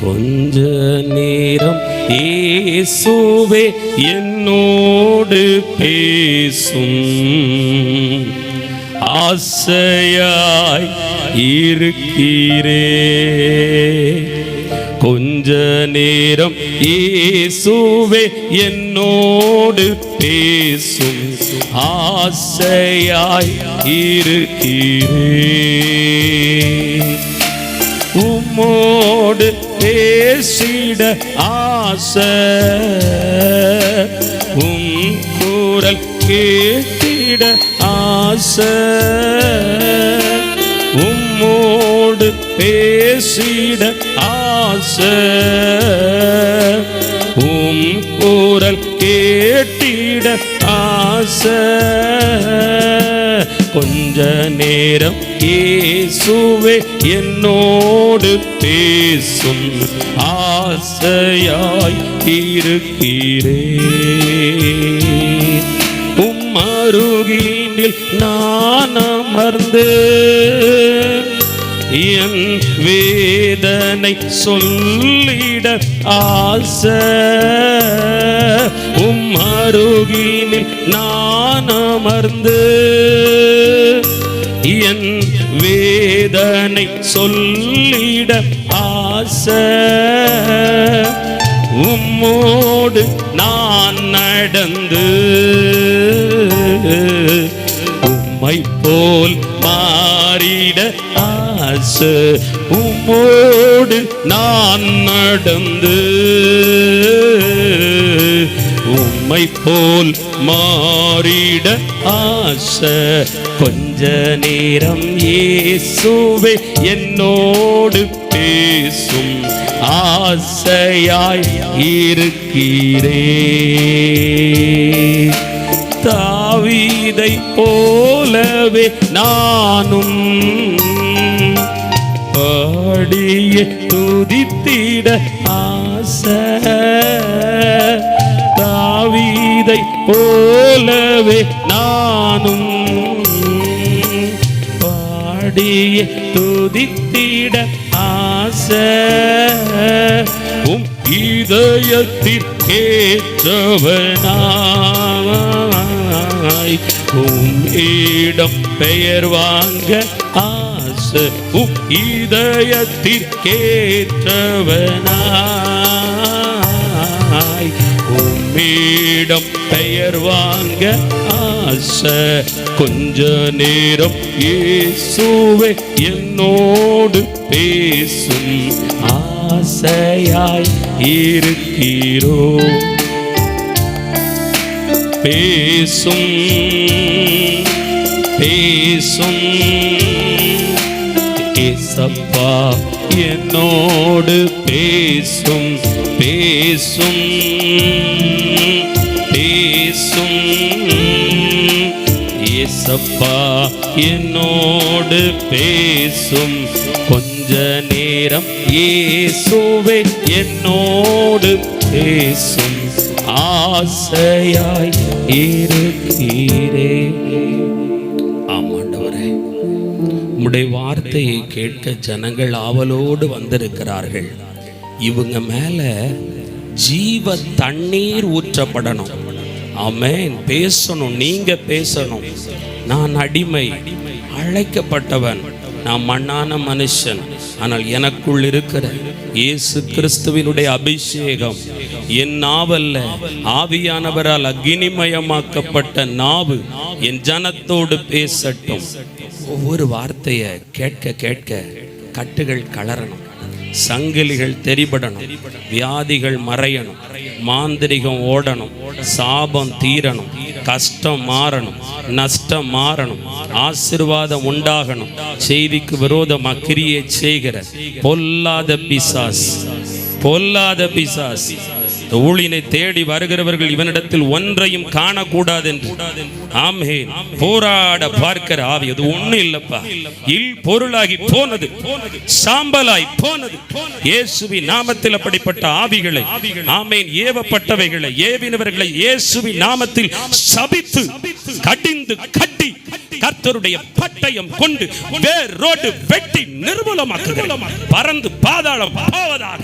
கொஞ்ச நேரம் இயேசுவே என்னோடு பேசும், ஆசையாய் இருக்கிறே. கொஞ்ச நேரம் இயேசுவே என்னோடு பேசும், ஆசையாய் இருக்கிறே. உம்மோடு பேசிட ஆசை, குரல் கேட்டிட ஆசை. உம்மோடு பேசிட ஆசை, குரல் கேட்டிட ஆசை. கொஞ்ச நேரம் இயேசுவே என்னோடு பேசும், ஆசையாய் இருக்கிறே. உம்மருகினில் நான் அமர்ந்து என் வேதனை சொல்லிட ஆசை. உம்மருகினில் நான் அமர்ந்து என் வேதனை சொல்லிட ஆசை. உம்மோடு நான் நடந்து உம்மை போல் மாறிட ஆசை. உம்மோடு நான் நடந்து உம்மை போல் மாறிட ஆசை. கொஞ்ச நேரம் இயேசுவே என்னோடு பேசும், ஆசையாய் இருக்கிறே. தாவீதை போலவே நானும் பாடியே துதித்திட ஆசை. தாவீதை போலவே நானும் பாடியே துதித்திட ஆசை. இதயத்தில் ஏற்றவனாய் உம்மிடம் பெயர் வாங்க ஆசை. இதயத்தில் ஏற்றவனாய் உம்மிடம் பெயர் வாங்க ஆசை. கொஞ்ச நேரம் இயேசுவே என்னோடு பேசும், ஆசையாய் இருக்கிறோ. பேசும் பேசும் ஏசப்பா என்னோடு பேசும், பேசும் பேசும் ஏசப்பா என்னோடு பேசும். கொஞ்ச நேரம் இயேசுவே என்னோடு பேசும், ஆசையாய் இருக்கிறே. ஆமாண்டவரே, உம்முடைய வார்த்தையை கேட்க ஜனங்கள் ஆவலோடு வந்திருக்கிறார்கள். இவங்க மேல ஜீவ தண்ணீர் ஊற்றப்படணும். ஆமென். பேசணும், நீங்க பேசணும். நான் அடிமை, அழைக்கப்பட்டவன், நான் மண்ணான மனுஷன். ஆனால் எனக்குள் இருக்கிற இயேசு கிறிஸ்துவினுடைய அபிஷேகம் என் நாவல்ல, ஆவியானவரால் அக்னிமயமாக்கப்பட்ட நாவு என் ஜனத்தோடு பேசட்டும். ஒவ்வொரு வார்த்தையை கேட்க கேட்க கட்டுகள் கலரணும், சங்கிலிகள் தெரிபடணும், வியாதிகள் மறையணும், மாந்திரிகம் ஓடணும், சாபம் தீரணும், கஷ்டம் மாறணும், நஷ்டம் மாறணும், ஆசீர்வாதம் உண்டாகணும். செய்திக்கு விரோதமாக கிரியை செய்கிற பொல்லாத பிசாசு, பொல்லாத பிசாசு ஊழியனை தேடி வருகிறவர்கள் இவனிடத்தில் ஒன்றையும் காணக்கூடாது என்று ஆமென் போராட பார்க்கிற ஆவி அது ஒண்ணு இல்லப்பா. இல் பொருளாகி போனது, சாம்பலாய் போனது. இயேசுவின் நாமத்தில் அப்படிப்பட்ட ஆவிகளை ஆமென் ஏவப்பட்டவைகளை ஏவினவர்களை இயேசுவின் நாமத்தில் சபித்து கடிந்து கட்டி கர்த்தருடைய பட்டயம் கொண்டு வேரோடு வெட்டி நிர்மூலமாக்குகிறேன். பறந்து பாதாளம் போவதாக,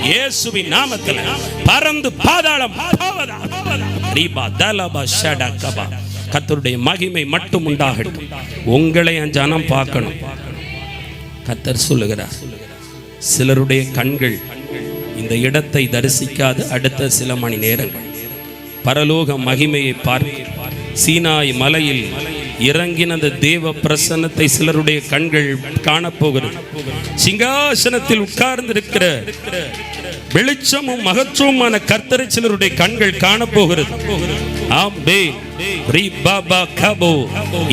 இயேசுவின் நாமத்தில் பறந்து பாதாளம் போவதாக. ரீபா தலபா ஷடகபா. கர்த்தருடைய மகிமை மட்டும் உண்டாகட்டும். உங்களை ஜனம் பார்க்கணும். கர்த்தர் சொல்லுகிறார், சிலருடைய கண்கள் இந்த இடத்தை தரிசிக்காது அடுத்த சில மணி நேரங்கள் பரலோக மகிமையை பார்க்க சீனாய் மலையில் இறங்கின அந்த தேவ பிரசன்னத்தை சிலருடைய கண்கள் காணப்போகிறது. சிங்காசனத்தில் உட்கார்ந்திருக்கிற வெளிச்சமும் மகத்துவமான கர்த்தரை சிலருடைய கண்கள் காணப்போகிறது.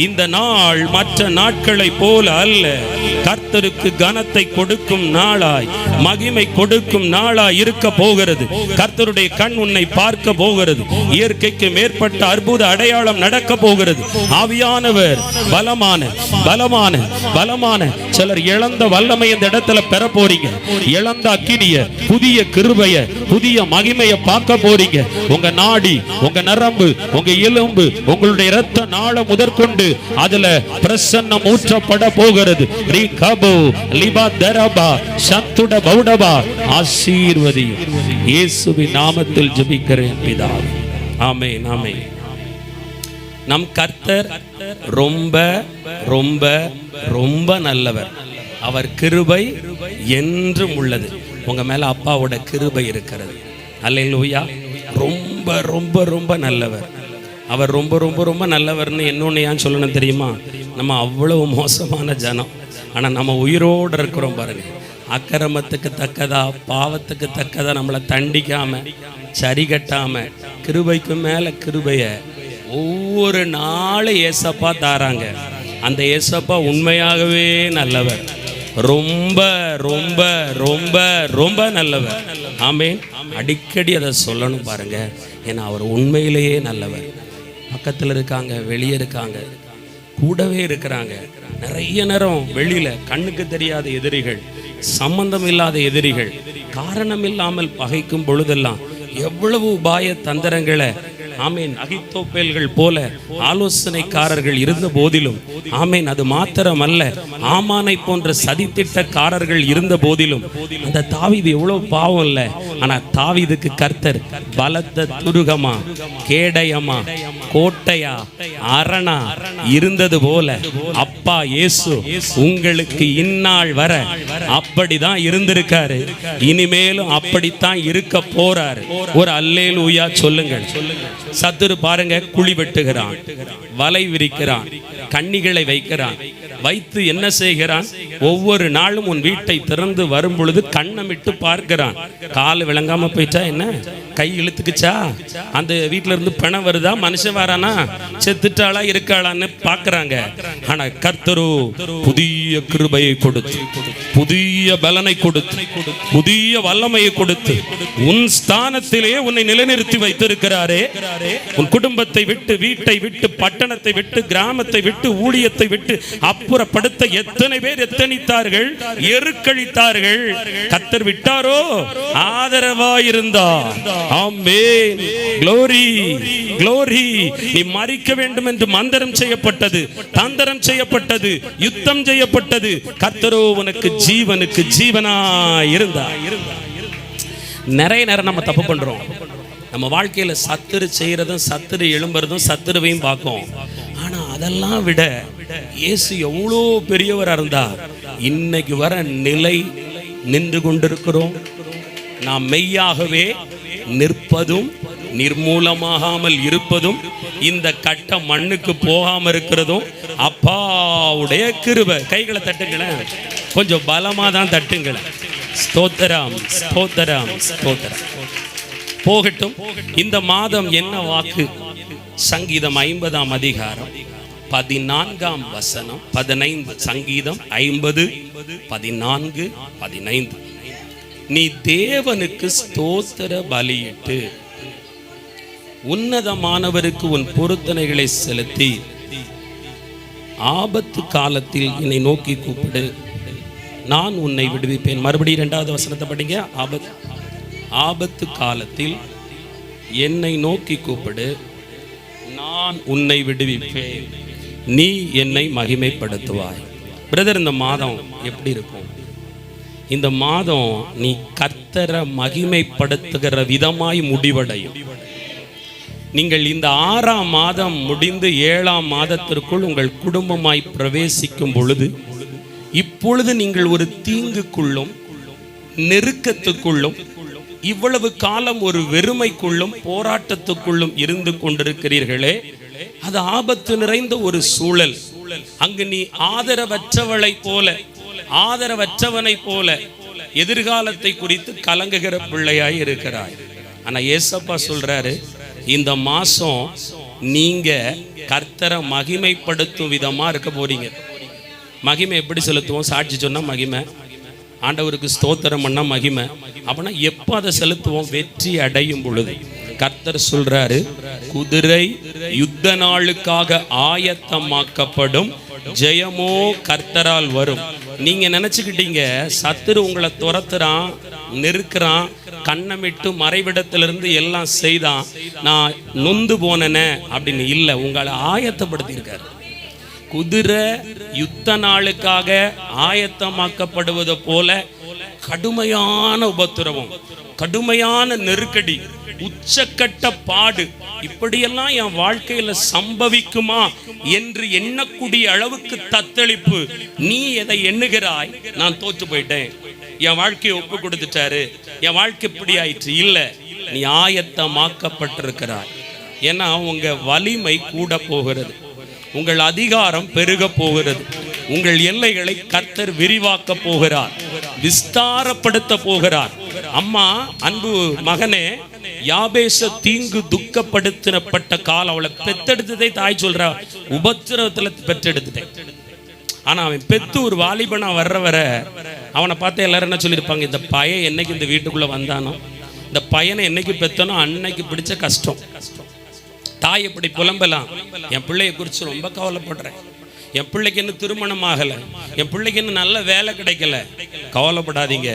இந்த நாள் மற்ற நாட்களை போல அல்ல. கர்த்தருக்கு கனத்தை கொடுக்கும் நாளாய், மகிமை கொடுக்கும் நாளாய் இருக்க போகிறது. கர்த்தருடைய கண் உன்னை பார்க்க போகிறது. இயற்கைக்கு மேற்பட்ட அற்புத அடையாளம் நடக்க போகிறது. ஆவியானவர் பலமான பலமான பலமான சிலர் இழந்த வல்லமை இந்த இடத்துல பெற போறீங்க. இழந்த அக்கினிய, புதிய கிருபைய, புதிய மகிமையை பார்க்க போறீங்க. உங்க நாடி, உங்க நரம்பு, உங்க எலும்பு, உங்களுடைய இரத்த நாள முதற்கொண்டு அதுல பிரசன்னம் ஊற்றப்பட போகிறது. ஆசீர்வதியும் இயேசுவின் நாமத்தில் ஜெபிக்கிறேன் பிதாவே, ஆமென் ஆமென். நம் கர்த்தர் ரொம்ப ரொம்ப ரொம்ப நல்லவர். அவர் கிருபை என்றும் உள்ளது. உங்க மேல அப்பாவோட கிருபை இருக்கிறது. அல்லேலூயா. ரொம்ப ரொம்ப ரொம்ப நல்லவர். அவர் ரொம்ப ரொம்ப ரொம்ப நல்லவர்னு இன்னொன்று ஏன் சொல்லணும் தெரியுமா? நம்ம அவ்வளவு மோசமான ஜனம், ஆனால் நம்ம உயிரோடு இருக்கிறோம் பாருங்க. அக்கிரமத்துக்கு தக்கதா, பாவத்துக்கு தக்கதா நம்மளை தண்டிக்காம, சரி கட்டாம, கிருபைக்கு மேல கிருபைய ஒவ்வொரு நாளும் ஏசப்பா தாராங்க. அந்த ஏசப்பா உண்மையாகவே நல்லவர். ரொம்ப ரொம்ப ரொம்ப ரொம்ப நல்லவர். ஆமென். அடிக்கடி அதை சொல்லணும் பாருங்க. ஏன்னா அவர் உண்மையிலேயே நல்லவர். பக்கத்தில் இருக்காங்க, வெளியே இருக்காங்க, கூடவே இருக்கிறாங்க. நிறைய நேரம் வெளியில கண்ணுக்கு தெரியாத எதிரிகள், சம்பந்தம் இல்லாத எதிரிகள், காரணம் இல்லாமல் பகைக்கும் பொழுதெல்லாம் எவ்வளவு உபாய தந்திரங்களை, ஆமேன், அகித்தோப்பேல்கள் போல ஆலோசனைக்காரர்கள் இருந்த போதிலும், ஆமேன், அது மாத்திரமல்ல, ஆமானை போன்ற சதித்திட்டக்காரர்கள் இருந்த போதிலும் அந்த தாவீது எவ்வளவு பாவம் இல்லை. ஆனா தாவீதுக்கு கர்த்தர் பலத்த துருகமா, கேடயமா, கோட்டையா, அரணா இருந்தது போல அப்பா இயேசு உங்களுக்கு இந்நாள் வர அப்படிதான் இருந்திருக்காரு. இனிமேலும் அப்படித்தான் இருக்க போறாரு. ஒரு அல்லேலூயா சொல்லுங்கள். சத்துரு பாருங்க, குழி வெட்டுகிறான், வலை விரிக்கிறான், கண்ணிகளை வைக்கிறான். வைத்து என்ன செய்கிறான்? ஒவ்வொரு நாளும் உன் வீட்டை திறந்து வரும் பொழுது கண்ணமிட்டு பார்க்கிறான். கால் விளங்காம போயிட்டா என்ன, கை இழுத்துக்குச்சா, அந்த வீட்டுல இருந்து பணம் வருதா, மனுஷன் வரானா, செத்துட்டாளா இருக்காளான்னு பாக்குறாங்க. ஆனா கர்த்தரோ புதிய கிருபையை கொடுத்து, புதிய பலனை கொடுத்து, புதிய வல்லமையை கொடுத்து உன் ஸ்தானத்திலே உன்னை நிலைநிறுத்தி வைத்திருக்கிறாரே. உன் குடும்பத்தை விட்டு, வீட்டை விட்டு, பட்டணத்தை விட்டு, கிராமத்தை விட்டு, ஊழியத்தை விட்டு அப்புறப்படுத்த எத்தனை பேர் எத்தனித்தார்கள், எருக்களித்தார்கள். கர்த்தர் விட்டாரோ, ஆதரவாயிருந்தார். ஆமென். Glory glory. நீ மரிக்க வேண்டும் என்று மந்திரம் செய்யப்பட்டது, தந்திரம் செய்யப்பட்டது, யுத்தம் செய்யப்பட்டது. கர்த்தரோ உனக்கு ஜீவனுக்கு ஜீவனாய் இருந்தார். நிறைய நேரம் நம்ம தப்பு பண்றோம். நம்ம வாழ்க்கையில சத்துரு செய்யறதும், சத்துரு எழும்புறதும், சத்துருவையும் பார்க்கும். ஆனா அதெல்லாம் விட இயேசு எவ்வளோ பெரியவராக இருந்தார். இன்னைக்கு வர நிலை நின்று கொண்டிருக்கிறோம். நாம் மெய்யாகவே நிற்பதும், நிர்மூலமாகாமல் இருப்பதும், இந்த கட்ட மண்ணுக்கு போகாம இருக்கிறதும் அப்பாவுடைய கிருபை. கைகளை தட்டுங்களேன், கொஞ்சம் பலமா தான் தட்டுங்களேன். ஸ்தோத்திரம் ஸ்தோத்திரம் ஸ்தோத்திரம். போகட்டும். இந்த மாதம் என்ன வாக்கு? சங்கீதம் 50ஆம் அதிகாரம் 14ஆம் வசனம் 15. சங்கீதம் 50 14 15. நீ தேவனுக்கு ஸ்தோத்திர பலியிட்டு உன்னதமானவருக்கு உன் பொருத்தனைகளை செலுத்தி ஆபத்து காலத்தில் என்னை நோக்கி கூப்பிடு, நான் உன்னை விடுவிப்பேன். மறுபடியும் 2வது வசனத்தை படிங்க. ஆபத்து காலத்தில் என்னை நோக்கி கூப்பிடு, நான் உன்னை விடுவிப்பேன். நீ என்னை மகிமைப்படுத்துவாய். பிரதர், இந்த மாதம் எப்படி இருக்கும்? இந்த மாதம் நீ கர்த்தரை மகிமைப்படுத்துகிற விதமாய் முடிவடையும். நீங்கள் இந்த 6ஆம் மாதம் முடிந்து 7ஆம் மாதத்திற்குள் உங்கள் குடும்பமாய் பிரவேசிக்கும் பொழுது, இப்பொழுது நீங்கள் ஒரு தீங்குக்குள்ளும் நெருக்கத்துக்குள்ளும் இவ்வளவு காலம் ஒரு வெறுமைக்குள்ளும் போராட்டத்துக்குள்ளும் இருந்து கொண்டிருக்கிறீர்களே, அது ஆபத்து நிறைந்த ஒரு சூழல். அங்கு நீ ஆதரவற்றவளை போல, ஆதரவற்றவனை போல எதிர்காலத்தை குறித்து கலங்குகிற பிள்ளையாய் இருக்கிறாய். ஆனா ஏசப்பா சொல்றாரு, இந்த மாசம் நீங்க கர்த்தரை மகிமைப்படுத்தும் விதமா இருக்க போறீங்க. மகிமை எப்படி செலுத்துவோம்? சாட்சி சொன்னா மகிமை, ஆண்டவருக்கு ஸ்தோத்திரம் பண்ணா மகிமை. அப்படின்னா எப்போ அதை செலுத்துவோம்? வெற்றி அடையும் பொழுது. கர்த்தர் சொல்றாரு, குதிரை யுத்த நாளுக்காக ஆயத்தமாக்கப்படும், ஜெயமோ கர்த்தரால் வரும். நீங்க நினைச்சுக்கிட்டீங்க சத்துரு உங்களை துரத்துறான், நெருக்கிறான், கண்ணமிட்டு மறைவிடத்திலிருந்து எல்லாம் செய்தான், நான் நொந்து போனேனே அப்படின்னு. இல்லை, உங்களை ஆயத்தப்படுத்தியிருக்காரு. குதிரை யுத்த நாளுக்காக ஆயத்தமாக்கப்படுவது போல கடுமையான உபத்திரவம், கடுமையான நெருக்கடி, உச்சக்கட்ட பாடு, இப்படியெல்லாம் என் வாழ்க்கையில சம்பவிக்குமா என்று எண்ணக்கூடிய அளவுக்கு தத்தளிப்பு. நீ எதை எண்ணுகிறாய்? நான் தோற்று போயிட்டேன், என் வாழ்க்கையை ஒப்பு கொடுத்துட்டாரு, என் வாழ்க்கை இப்படி ஆயிற்று. இல்லை, நீ ஆயத்தமாக்கப்பட்டிருக்கிறாய். ஏன்னா உங்க வலிமை கூட போகிறது, உங்கள் அதிகாரம் பெருக போகிறது, உங்கள் எல்லைகளை கர்த்தர் விரிவாக்க போகிறார், விஸ்தாரப்படுத்த போகிறார். அம்மா, அன்பு மகனே, யாபேச தீங்கு துக்கப்படுத்தப்பட்ட காலம். அவளை பெத்தெடுத்ததை தாய் சொல்றா, உபத்திரவத்துல பெற்றெடுத்தேன். ஆனா அவன் பெத்து ஒரு வாலிபனா வர்ற அவனை பார்த்து எல்லாரும் என்ன சொல்லியிருப்பாங்க? இந்த பையன் என்னைக்கு இந்த வீட்டுக்குள்ள வந்தானோ, இந்த பையனை என்னைக்கு பெத்தனோ அன்னைக்கு பிடிச்ச கஷ்டம். தாய் எப்படி புலம்பலாம்? என் பிள்ளைய குறித்து ரொம்ப கவலைப்படுறேன், என் பிள்ளைக்கு இன்னும் திருமணம் ஆகலை, என் பிள்ளைக்கு இன்னும் நல்ல வேலை கிடைக்கல. கவலைப்படாதீங்க,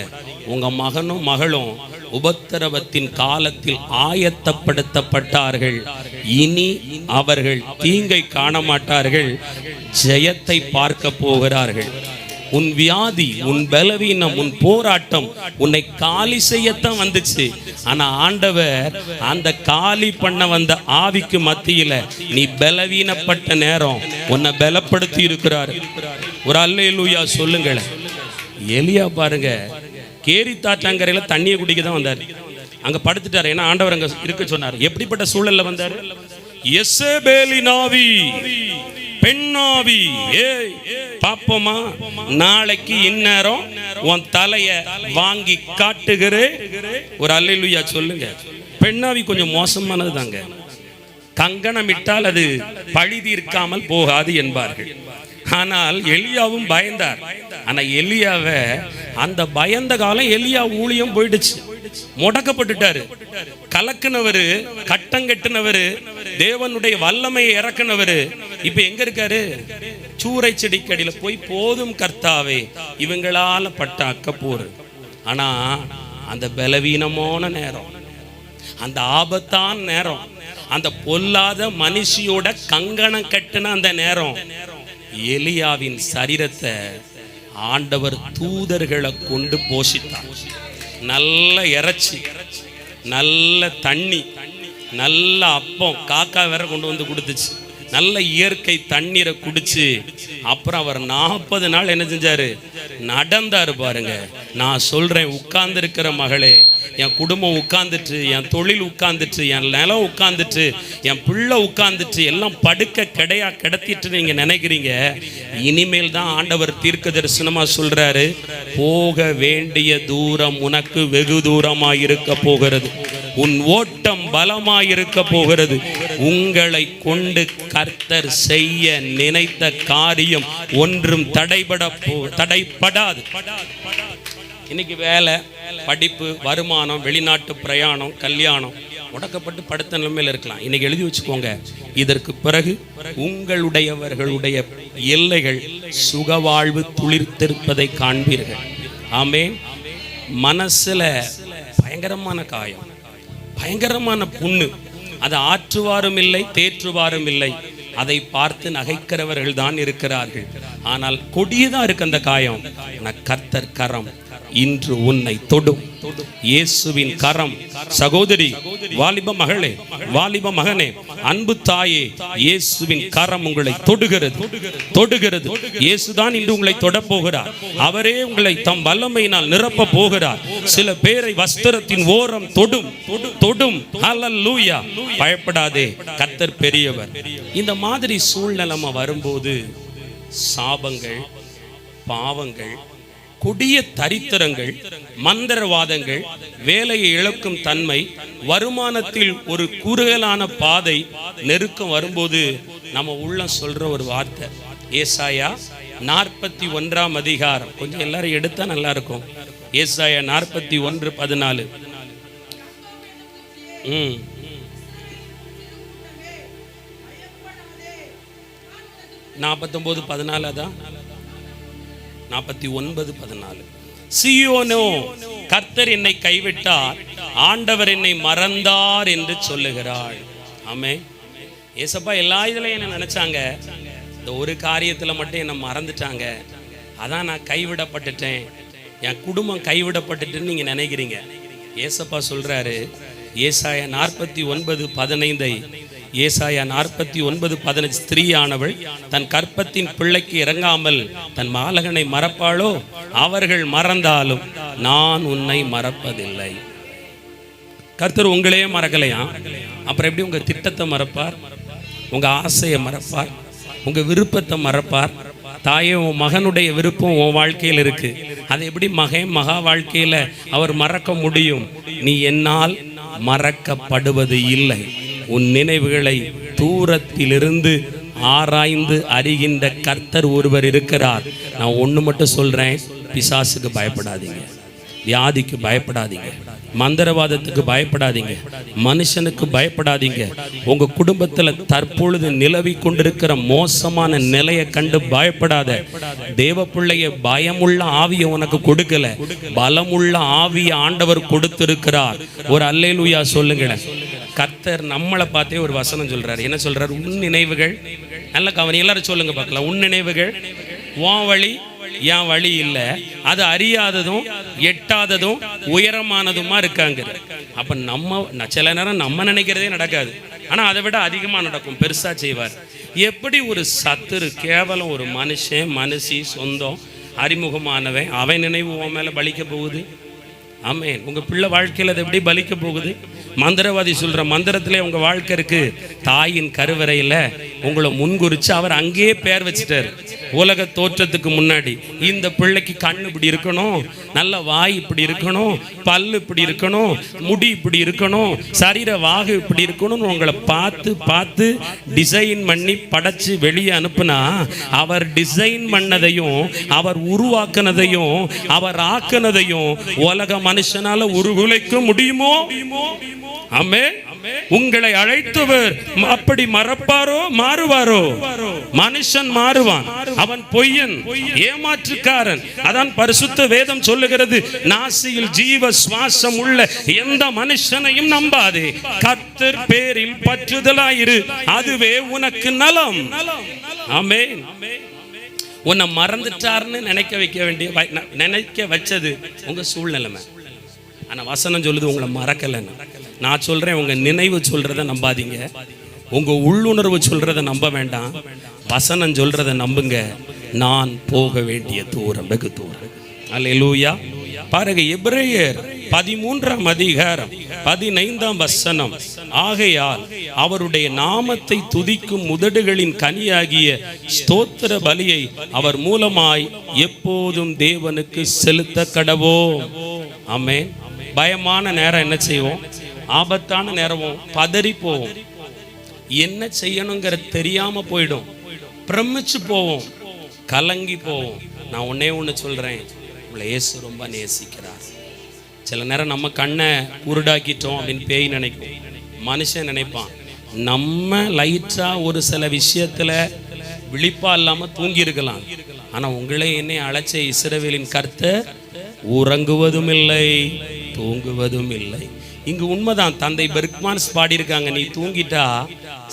உங்க மகனும் மகளும் உபத்திரவத்தின் காலத்தில் ஆயத்தப்படுத்தப்பட்டார்கள். இனி அவர்கள் தீங்கை காண மாட்டார்கள், ஜெயத்தை பார்க்க போகிறார்கள். உன் வியாதி, உன் பலவீனம், உன் போராட்டம் உன்னை காலி செய்யத்தான் வந்துச்சு. ஆனா ஆண்டவர் அந்த காலி பண்ண வந்த ஆவிக்கு மத்தியில நீ பலவீனப்பட்ட நேரம் உன்னை பலப்படுத்தி இருக்கிறார். ஒரு அல்லேலூயா சொல்லுங்கள. எலியா பாருங்க, கேரித்தாற்றங்கரையில தண்ணியை குடிக்க தான் வந்தார். அங்க படுத்துட்டாரு, ஏன்னா ஆண்டவர் அங்க இருக்க சொன்னார். எப்படிப்பட்ட சூழல்ல வந்தாரு? யெசபேலின் ஆவி, பெண்ணாவி. பாப்போமா, நாளைக்கு இந்நேரம் உன் தலைய வாங்கி காட்டுகிறே. ஒரு அல்லேலூயா சொல்லுங்க. பெண்ணாவி கொஞ்சம் மோசமானது தாங்க. கங்கணம் இட்டால் அது பழி தீர்க்காமல் போகாது என்பார்கள். ஆனால் எலியாவும் பயந்தார். ஆனா எலியாவை அந்த பயந்த காலம் எலியா ஊழியம் போயிடுச்சு, முடக்கப்பட்டுட்டாரு. கலக்குனவரு, கட்டங்கட்டினவரு, தேவனுடைய வல்லமையை இறக்குனவரு இப்ப எங்க இருக்காரு? சூறை செடிக்கடியில போய், போதும் கர்த்தாவே, இவங்களால பட்ட அக்கப்போரு. ஆனா அந்த பலவீனமான நேரம், அந்த ஆபத்தான நேரம், அந்த பொல்லாத மனுஷியோட கங்கணம் கட்டின அந்த நேரம், எலியாவின் சரீரத்தை ஆண்டவர் தூதர்களை கொண்டு போஷித்தார். நல்ல இறைச்சி, நல்ல தண்ணி, நல்ல அப்பம், காக்கா வேற கொண்டு வந்து கொடுத்துச்சு. நல்ல இயற்கை தண்ணீரை குடிச்சு அப்புறம் அவர் 40 நாள் என்ன செஞ்சாரு? நடந்தாரு பாருங்க. நான் சொல்றேன், உட்கார்ந்து இருக்கிற மகளே, என் குடும்பம் உட்கார்ந்துட்டு, என் தொழில் உட்கார்ந்துட்டு, என் நிலம் உட்கார்ந்துட்டு, என் பிள்ளை உட்கார்ந்துட்டு, எல்லாம் படுக்க கிடையா கிடத்திட்டு நீங்க நினைக்கிறீங்க. இனிமேல் தான் ஆண்டவர் தீர்க்க தரிசனமா சொல்றாரு, போக வேண்டிய தூரம் உனக்கு வெகு தூரமாய் இருக்க போகிறது, உன் ஓட்டம் பலமாயிருக்க போகிறது. உங்களை கொண்டு கர்த்தர் செய்ய நினைத்த காரியம் ஒன்றும் தடைப்படாது. இன்னைக்கு வேலை, படிப்பு, வருமானம், வெளிநாட்டு பிரயாணம், கல்யாணம் முடக்கப்பட்டு படுத்த நிலைமையில் இருக்கலாம். இன்னைக்கு எழுதி வச்சுக்கோங்க, இதற்கு பிறகு உங்களுடையவர்களுடைய எல்லைகள் சுகவாழ்வு துளிர்த்திருப்பதை காண்பீர்கள். ஆமென். மனசுல பயங்கரமான காயம், பயங்கரமான புண்ணு, அதை ஆற்றுவாரும் இல்லை, தேற்றுவாரும் இல்லை. அதை பார்த்து நகைக்கிறவர்கள் தான் இருக்கிறார்கள். ஆனால் கொடியதான் இருக்கு அந்த காயம். கர்த்தர் கரம் இன்று உன்னை தொடும். இயேசுவின் கரம். சகோதரி, வாலிப மகளே, வாலிப மகனே, அன்பு தாயே, இயேசுவின் கரம் உங்களை தொடுகிறது. இயேசுதான் இன்று உங்களை தொட போகிறார். அவரே உங்களை தம் வல்லமையினால் நிரப்ப போகிறார். சில பேரை வஸ்திரத்தின் ஓரம் தொடும். ஹல்லேலூயா. பயப்படாதே, கர்த்தர் பெரியவர். இந்த மாதிரி சூழ்நிலைமை வரும்போது சாபங்கள், பாவங்கள், கொடிய தரித்திரங்கள், மந்திரவாதங்கள், வேலையை இழக்கும் தன்மை, வருமானத்தில் ஒரு குறுகலான பாதை, நெருக்கம் வரும்போது நம்ம உள்ள சொல்ற ஒரு வார்த்தை ஏசாயா 41 அதிகாரம். கொஞ்சம் எல்லாரும் எடுத்தா நல்லா இருக்கும். ஏசாயா 41:14. 49:14 அதான். 49:14. சீயோனோ, கர்த்தர் என்னை கைவிட்டார், ஆண்டவர் என்னை மறந்தார் என்று சொல்லுகிறாள். ஆமே. ஏசப்பா எல்லா இதுலையும் என்ன நினைச்சாங்க, இந்த ஒரு காரியத்தில் மட்டும் என்னை மறந்துட்டாங்க, அதான் நான் கைவிடப்பட்டுட்டேன், என் குடும்பம் கைவிடப்பட்டுட்டுன்னு நீங்கள் நினைக்கிறீங்க. ஏசப்பா சொல்கிறாரு, ஏசாயா 49:15, ஏசாயா 49:15, ஸ்திரீயானவள் தன் கற்பத்தின் பிள்ளைக்கு இறங்காமல் தன் மாலகனை மறப்பாளோ? அவர்கள் மறந்தாலும் நான் உன்னை மறப்பதில்லை. கர்த்தர் உங்களையே மறக்கலையா? அப்புறம் எப்படி உங்க திட்டத்தை மறப்பார்? உங்க ஆசையை மறப்பார்? உங்க விருப்பத்தை மறப்பார்? தாயே, உன் மகனுடைய விருப்பம் உன் வாழ்க்கையில் இருக்கு, அதை எப்படி மகா வாழ்க்கையில அவர் மறக்க முடியும்? நீ என்னால் மறக்கப்படுவது இல்லை. உன் நினைவுகளை தூரத்திலிருந்து ஆராய்ந்து அறிகின்ற கர்த்தர் ஒருவர் இருக்கிறார். நான் ஒன்று மட்டும் சொல்றேன், பிசாசுக்கு பயப்படாதீங்க, வியாதிக்கு பயப்படாதீங்க, மந்திரவாதத்துக்கு பயப்படாதீங்க, மனுஷனுக்கு பயப்படாதீங்க. உங்க குடும்பத்தில் தற்பொழுது நிலவி கொண்டிருக்கிற மோசமான நிலையை கண்டு பயப்படாத. தேவ பிள்ளைய பயமுள்ள ஆவியை உனக்கு கொடுக்கல, பலமுள்ள ஆவியை ஆண்டவர் கொடுத்திருக்கிறார். ஒரு அல்லேலூயா சொல்லுங்க. கர்த்தர் நம்மளை பார்த்தே ஒரு வசனம் சொல்றாரு. என்ன சொல்றாரு? உன் நினைவுகள், நல்ல கவனி, எல்லாரும் சொல்லுங்க பார்க்கலாம். உன் நினைவுகள் உன் வழி என் வழி இல்லை, அது அறியாததும் எட்டாததும் உயரமானதுமா இருக்காங்க. அப்ப நம்ம சில நேரம் நம்ம நினைக்கிறதே நடக்காது, ஆனா அதை விட அதிகமா நடக்கும், பெருசா செய்வார். எப்படி ஒரு சத்துரு, கேவலம் ஒரு மனுஷன், மனுஷி, சொந்தம், அறிமுகமானவன், அவன் நினைவு உன் மேல பலிக்க போகுது. ஆமென். உங்க பிள்ளை வாழ்க்கையில் அது எப்படி பலிக்க போகுது? மந்திரவாதி சொல்ற மந்திரத்திலே உங்க வாழ்க்கை இருக்கு. தாயின் கருவறையில உங்களை முன்குறிச்சு அவர் அங்கேயே பேர் வச்சுட்டாரு. உலக தோற்றத்துக்கு முன்னாடி இந்த பிள்ளைக்கு கண்ணு இப்படி இருக்கணும், நல்ல வாய் இப்படி இருக்கணும், பல்லு இப்படி இருக்கணும், முடி இப்படி இருக்கணும், சரீர வாகு இப்படி இருக்கணும்னு உங்களை பார்த்து பார்த்து டிசைன் பண்ணி படைச்சு வெளியே அனுப்புனா, அவர் டிசைன் பண்ணதையும் அவர் உருவாக்குனதையும் அவர் ஆக்குனதையும் உலக மனுஷனால உருகுலைக்க முடியுமோ? ஆமென். உங்களை அழைத்தவர் அப்படி மறப்பாரோ மாறுவாரோ? மனுஷன் மாறுவான், அவன் பொய்யன், ஏமாற்றுக்காரன். அதான் பரிசுத்த வேதம் சொல்லுகிறது, நாசியில் ஜீவ சுவாசம் உள்ள எந்த மனுஷனையும் நம்பாதே, கர்த்தர் பேரில் பற்றுதலாயிரு, அதுவே உனக்கு நலம். ஆமென். உன்னை மறந்துட்டார்னு நினைக்க வச்சது உங்க சூழ்நிலைமை. ஆனா வசனம் சொல்லுது உங்களை மறக்கலைன்னு. நான் சொல்றேன், உங்க நினைவு சொல்றதை நம்பாதீங்க, உங்க உள்ளுணர்வு சொல்றதை நம்ப வேண்டாம், வசனம் சொல்றதை நம்புங்க. நான் போக வேண்டிய தூரம் வெகு தூரம். அல்லேலூயா. பாருங்க, எபிரேயர் 13 அதிகாரம் 15 வசனம். ஆகையால் அவருடைய நாமத்தை துதிக்கும் உதடுகளின் கனியாகிய ஸ்தோத்திர பலியை அவர் மூலமாய் எப்போதும் தேவனுக்கு செலுத்த கடவோம். ஆமென். பயமான நேரம் என்ன செய்வோம்? ஆபத்தான நேரமும் பதறி போவோம், என்ன செய்யணுங்கிற தெரியாம போயிடும், பிரமிச்சு போவோம், கலங்கி போவோம். நான் ஒண்ணு சொல்றேன், உங்களை இயேசு ரொம்ப நேசிக்கிறார். சில நேரம் நம்ம கண்ணை உருடாக்கிட்டோம் அப்படின்னு பேய் நினைக்கும், மனுஷன் நினைப்பான். நம்ம லைட்டா ஒரு சில விஷயத்துல விழிப்பா இல்லாம தூங்கி இருக்கலாம், ஆனா உங்களே என்னை அழைச்ச இஸ்ரவேலின் கர்த்தர் உறங்குவதும் இல்லை தூங்குவதும் இல்லை. இங்கு உண்மைதான், தந்தை பெர்க்மான்ஸ் பாடியிருக்காங்க, நீ தூங்கிட்டா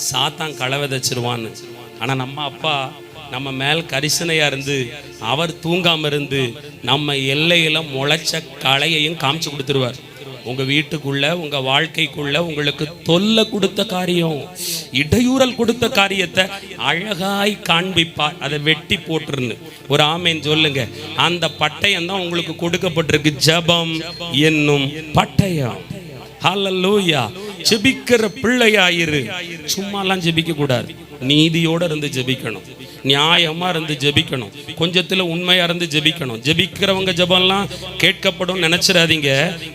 சாத்தான் களை விதைச்சிருவான்னு. ஆனா நம்ம அப்பா நம்ம மேல் கரிசனையா இருந்து அவர் தூங்காம இருந்து நம்ம எல்லையில முளைச்ச களையையும் காமிச்சு கொடுத்துருவார். உங்க வீட்டுக்குள்ள உங்க வாழ்க்கைக்குள்ள உங்களுக்கு தொல்லை கொடுத்த காரியம், இடையூறல் கொடுத்த காரியத்தை அழகாய் காண்பிப்பார். அதை வெட்டி போட்டுருன்னு ஒரு ஆமேன் சொல்லுங்க. அந்த பட்டயம் தான் உங்களுக்கு கொடுக்கப்பட்டிருக்கு, ஜெபம் என்னும் பட்டயம். ஹல்லேலூயா. ஜெபிக்கிற பிள்ளையாயிரு. சும்மாலாம் ஜெபிக்க கூடாது, நீதியோட இருந்து ஜெபிக்கணும், நியாயமா இருந்து ஜெபிக்கணும், கொஞ்சத்துல உண்மையா இருந்து ஜெபிக்கணும். ஜெபிக்கிறவங்க ஜெபம்லாம் கேட்கப்படும் நினைச்சிடாதீங்க.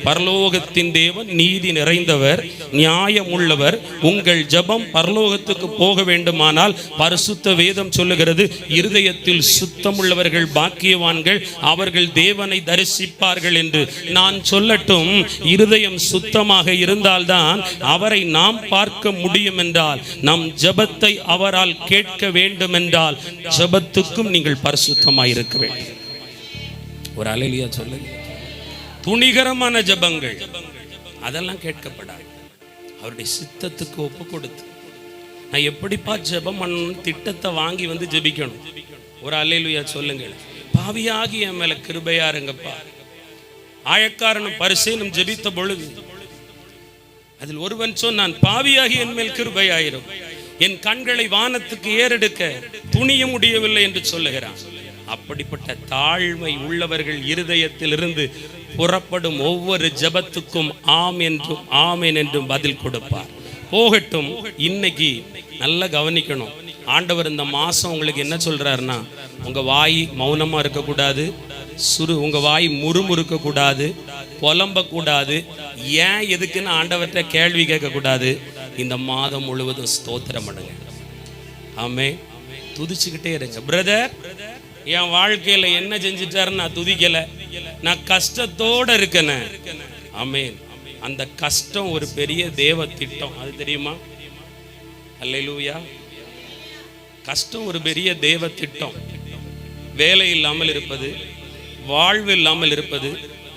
பரலோகத்தின் தேவன் நீதி நிறைந்தவர், நியாயம் உள்ளவர். உங்கள் ஜெபம் பரலோகத்துக்கு போக வேண்டுமானால் பரிசுத்த வேதம் சொல்லுகிறது, இருதயத்தில் சுத்தம் உள்ளவர்கள் பாக்கியவான்கள், அவர்கள் தேவனை தரிசிப்பார்கள் என்று. நான் சொல்லட்டும், இருதயம் சுத்தமாக இருந்தால்தான் அவரை நாம் பார்க்க முடியும் என்றால், நம் ஜெபத்தை அவரால் கேட்க வேண்டும் என்றால் ஜெபத்துக்கும் நீங்கள் பரிசுத்தமாய் இருக்க வேண்டும். ஒரு அல்லேலூயா சொல்லுங்க. துணிகரமான ஜெபங்கள் அதெல்லாம் கேட்கப்படாது. அவருடைய சித்தத்துக்கு ஒப்பு கொடுத்து நான் எப்படிப்பா ஜெபம் பண்ணணும் திட்டத்தை வாங்கி வந்து ஜெபிக்கணும். ஒரு அல்லேலூயா சொல்லுங்க. பாவியாகி என் மேல கிருபையா இருங்கப்பா. ஆயக்காரனும் பரிசேனும் ஜெபித்த பொழுது அதில் ஒருவன் சொன்னான், பாவியாகி என் மேல் கிருபையாயிரும், என் கண்களை வானத்துக்கு ஏறெடுக்க துணிய முடியவில்லை என்று சொல்லுகிறான். அப்படிப்பட்ட தாழ்மை உள்ளவர்கள் இருதயத்திலிருந்து புறப்படும் ஒவ்வொரு ஜெபத்துக்கும் ஆம் என்றும் ஆமேன் என்றும் பதில் கொடுப்பார். போகட்டும். இன்னைக்கு நல்லா கவனிக்கணும். ஆண்டவர் இந்த மாசம் உங்களுக்கு என்ன சொல்றாருன்னா, உங்க வாய் மௌனமா இருக்கக்கூடாது, உங்க வாய் முறுமுறுக்க கூடாது, புலம்ப கூடாது, ஏன் எதுக்குன்னு ஆண்டவர்கிட்ட கேள்வி கேட்க கூடாது. இந்த மாதம் முழுவதும் ஸ்தோத்திரம் பண்ணுங்க. ஆமே, துதிச்சுக்கிட்டே இருங்க. பிரதர், என் வாழ்க்கையில என்ன செஞ்சிட்டாருன்னு நான் துதிக்கல, நான் கஷ்டத்தோட இருக்கேன். ஆமேன். அந்த கஷ்டம் ஒரு பெரிய தேவ திட்டம், அது தெரியுமா? அல்லேலூயா. கஷ்டம் ஒரு பெரிய தேவ திட்டம். வேலை இல்லாமல் இருப்பது, வாழ்வு இல்லாமல் இருப்பது,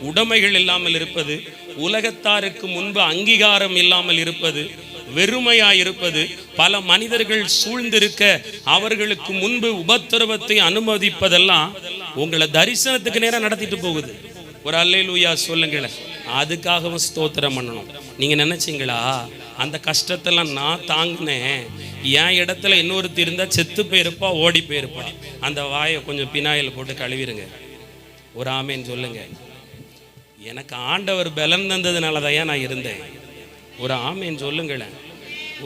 உடைமைகள் இல்லாமல் இருப்பது, உலகத்தாருக்கு முன்பு அங்கீகாரம் இல்லாமல் இருப்பது, வெறுமையாய் இருப்பது, பல மனிதர்கள் சூழ்ந்திருக்க அவர்களுக்கு முன்பு உபத்திரவத்தை அனுமதிப்பதெல்லாம் உங்களை தரிசனத்துக்கு நேரம் நடத்திட்டு போகுது. ஒரு அல்லேலூயா சொல்லுங்களேன். அதுக்காகவும் ஸ்தோத்திரம் பண்ணணும். நீங்க நினைச்சீங்களா அந்த கஷ்டத்தெல்லாம் நான் தாங்கினேன், என் இடத்துல இன்னொருத்தி இருந்தா செத்து போயிருப்பா, ஓடி போயிருப்பா. அந்த வாயை கொஞ்சம் பினாயில் போட்டு கழுவிருங்க. ஒரு ஆமேன்னு சொல்லுங்க. எனக்கு ஆண்டவர் பலன் தந்ததுனால தான் நான் இருந்தேன். ஒரு ஆமேன்னு சொல்லுங்களேன்.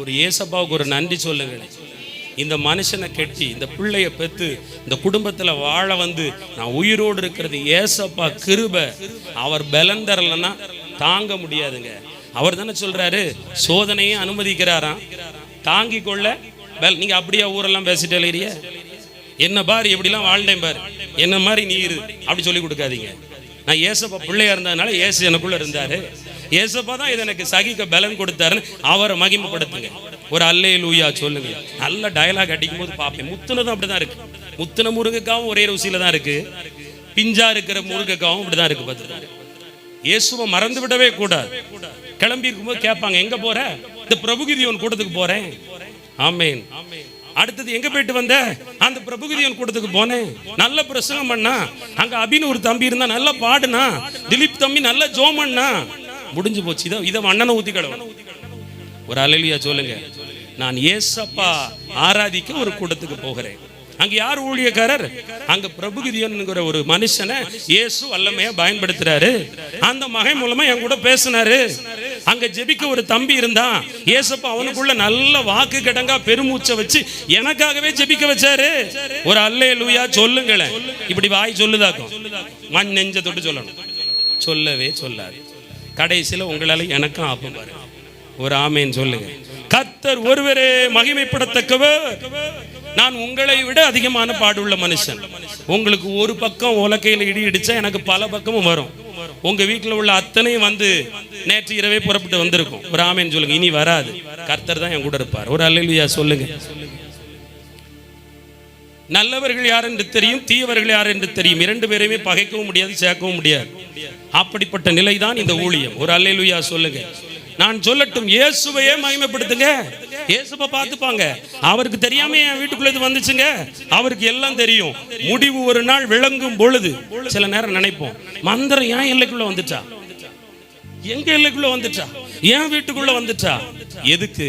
ஒரு ஏசப்பாவுக்கு ஒரு நன்றி சொல்லுங்களேன். இந்த மனுஷனை கெட்டி இந்த பிள்ளைய பெற்று இந்த குடும்பத்தில் வாழ வந்து நான் உயிரோடு இருக்கிறது ஏசப்பா கிருபை. அவர் பலன் தரலன்னா தாங்க முடியாதுங்க. அவர் தானே சொல்றாரு, சோதனையை அனுமதிக்கிறாராம், தாங்கி கொள்ள. நீங்க அப்படியே ஊரெல்லாம் பேசிட்டே இல்லையா, என்ன பாரு எப்படிலாம் வாழ்ந்தேன் பாரு, என்ன மாதிரி நீ இரு அப்படி சொல்லி கொடுக்காதீங்க. நான் ஏசப்பா பிள்ளையா இருந்ததுனால ஏசு எனக்குள்ள இருந்தாரு, ஏசப்பா தான் இது எனக்கு சகிக்க பலன் கொடுத்தாருன்னு அவரை மகிமைப்படுத்துங்க. ஒரு அல்லேலூயா சொல்லுங்க. நல்ல டயலாக் அடிக்கும் போது பார்ப்பேன், முத்துனதும் அப்படிதான் இருக்கு. முத்துன முருங்கைக்காவும் ஒரே ருசியில தான் இருக்கு, பிஞ்சா இருக்கிற முருங்கைக்காவும் அப்படிதான் இருக்கு. பார்த்துருக்காரு. இயேசுவை மறந்து விடவே கூடாது. கிளம்பி இருக்கும்போது கேட்பாங்க, எங்க போற? இந்த பிரபுகிதியோன் கூட்டத்துக்கு போறேன். ஆமேன். அடுத்தது எங்க போயிட்டு வந்த? அந்த பிரபுகிதியோன் கூட்டத்துக்கு போனேன், நல்ல பிரசங்கம் பண்ணா, அங்க அபின்னு ஒரு தம்பி இருந்தா நல்லா பாடுனா, திலீப் தம்பி நல்ல ஜோமண்ணா, முடிஞ்சு போச்சு. இதை அண்ணனை ஊத்தி கழுவணும். ஒரு அல்லேலூயா சொல்லுங்க. நான் ஏசப்பா ஆராதிக்க ஒரு கூட்டத்துக்கு போகிறேன். அங்க யார் ஊழியக்காரர்? அங்க பிரபுகிதியோன்ங்கிற ஒரு மனுஷனை இயேசு வல்லமையா பயன்படுத்துறாரு. அந்த மகன் மூலமா என் கூட பேசினாரு. அங்க ஜெபிக்க ஒரு தம்பி இருந்தான், ஏசப்பா அவனுக்குள்ள நல்ல வாக்கு கடங்கா பெருமூச்சை வச்சு எனக்காகவே ஜெபிக்க வச்சாரு. ஒரு அல்லேலூயா சொல்லுங்களேன். இப்படி வாய் சொல்லுதாக்கும், மண் நெஞ்ச தொட்டு சொல்லணும், சொல்லவே சொல்லாது. கடைசியில உங்களால எனக்கும் ஆப்பம் பாரு. ஒரு ஆமேன் சொல்லுங்க. கர்த்தர் ஒருவரே மகிமைப்படத்தக்கவர். நான் உங்களை விட அதிகமான பாடுள்ள மனுஷன். உங்களுக்கு ஒரு பக்கம் உலக்கையில் இடி இடிச்சா எனக்கு பல பக்கமும் வரும். உங்க வீட்டில் உள்ள அத்தனையும் வந்து நேற்று இரவே புறப்பட்டு வந்திருக்கும். ஒரு ஆமேன் சொல்லுங்க. இனி வராது. கர்த்தர் தான் என் கூட இருப்பார். ஒரு அல்லேலூயா சொல்லுங்க. நல்லவர்கள் யார் என்று தெரியும், தீயவர்கள் யார் என்று தெரியும். இரண்டு பேரையுமே பகைக்கவும் முடியாது, சேர்க்கவும் முடியாது. அப்படிப்பட்ட நிலைதான் இந்த ஊழியம். ஒரு அல்லேலூயா சொல்லுங்க. நான் சொல்லட்டும், இயேசுவையே மகிமைப்படுத்துங்க. ஏசப்பா பார்த்துப்பாங்க. அவருக்கு தெரியாம என் வீட்டுக்குள்ள இது வந்துச்சுங்க, அவருக்கு எல்லாம் தெரியும். முடிவு ஒரு நாள் விளங்கும் பொழுது சில நேரம் நினைப்போம், மந்திரம் ஏன் எல்லைக்குள்ள வந்துட்டா, எங்க எல்லைக்குள்ள வந்துட்டா, ஏன் வீட்டுக்குள்ள வந்துட்டா. எதுக்கு?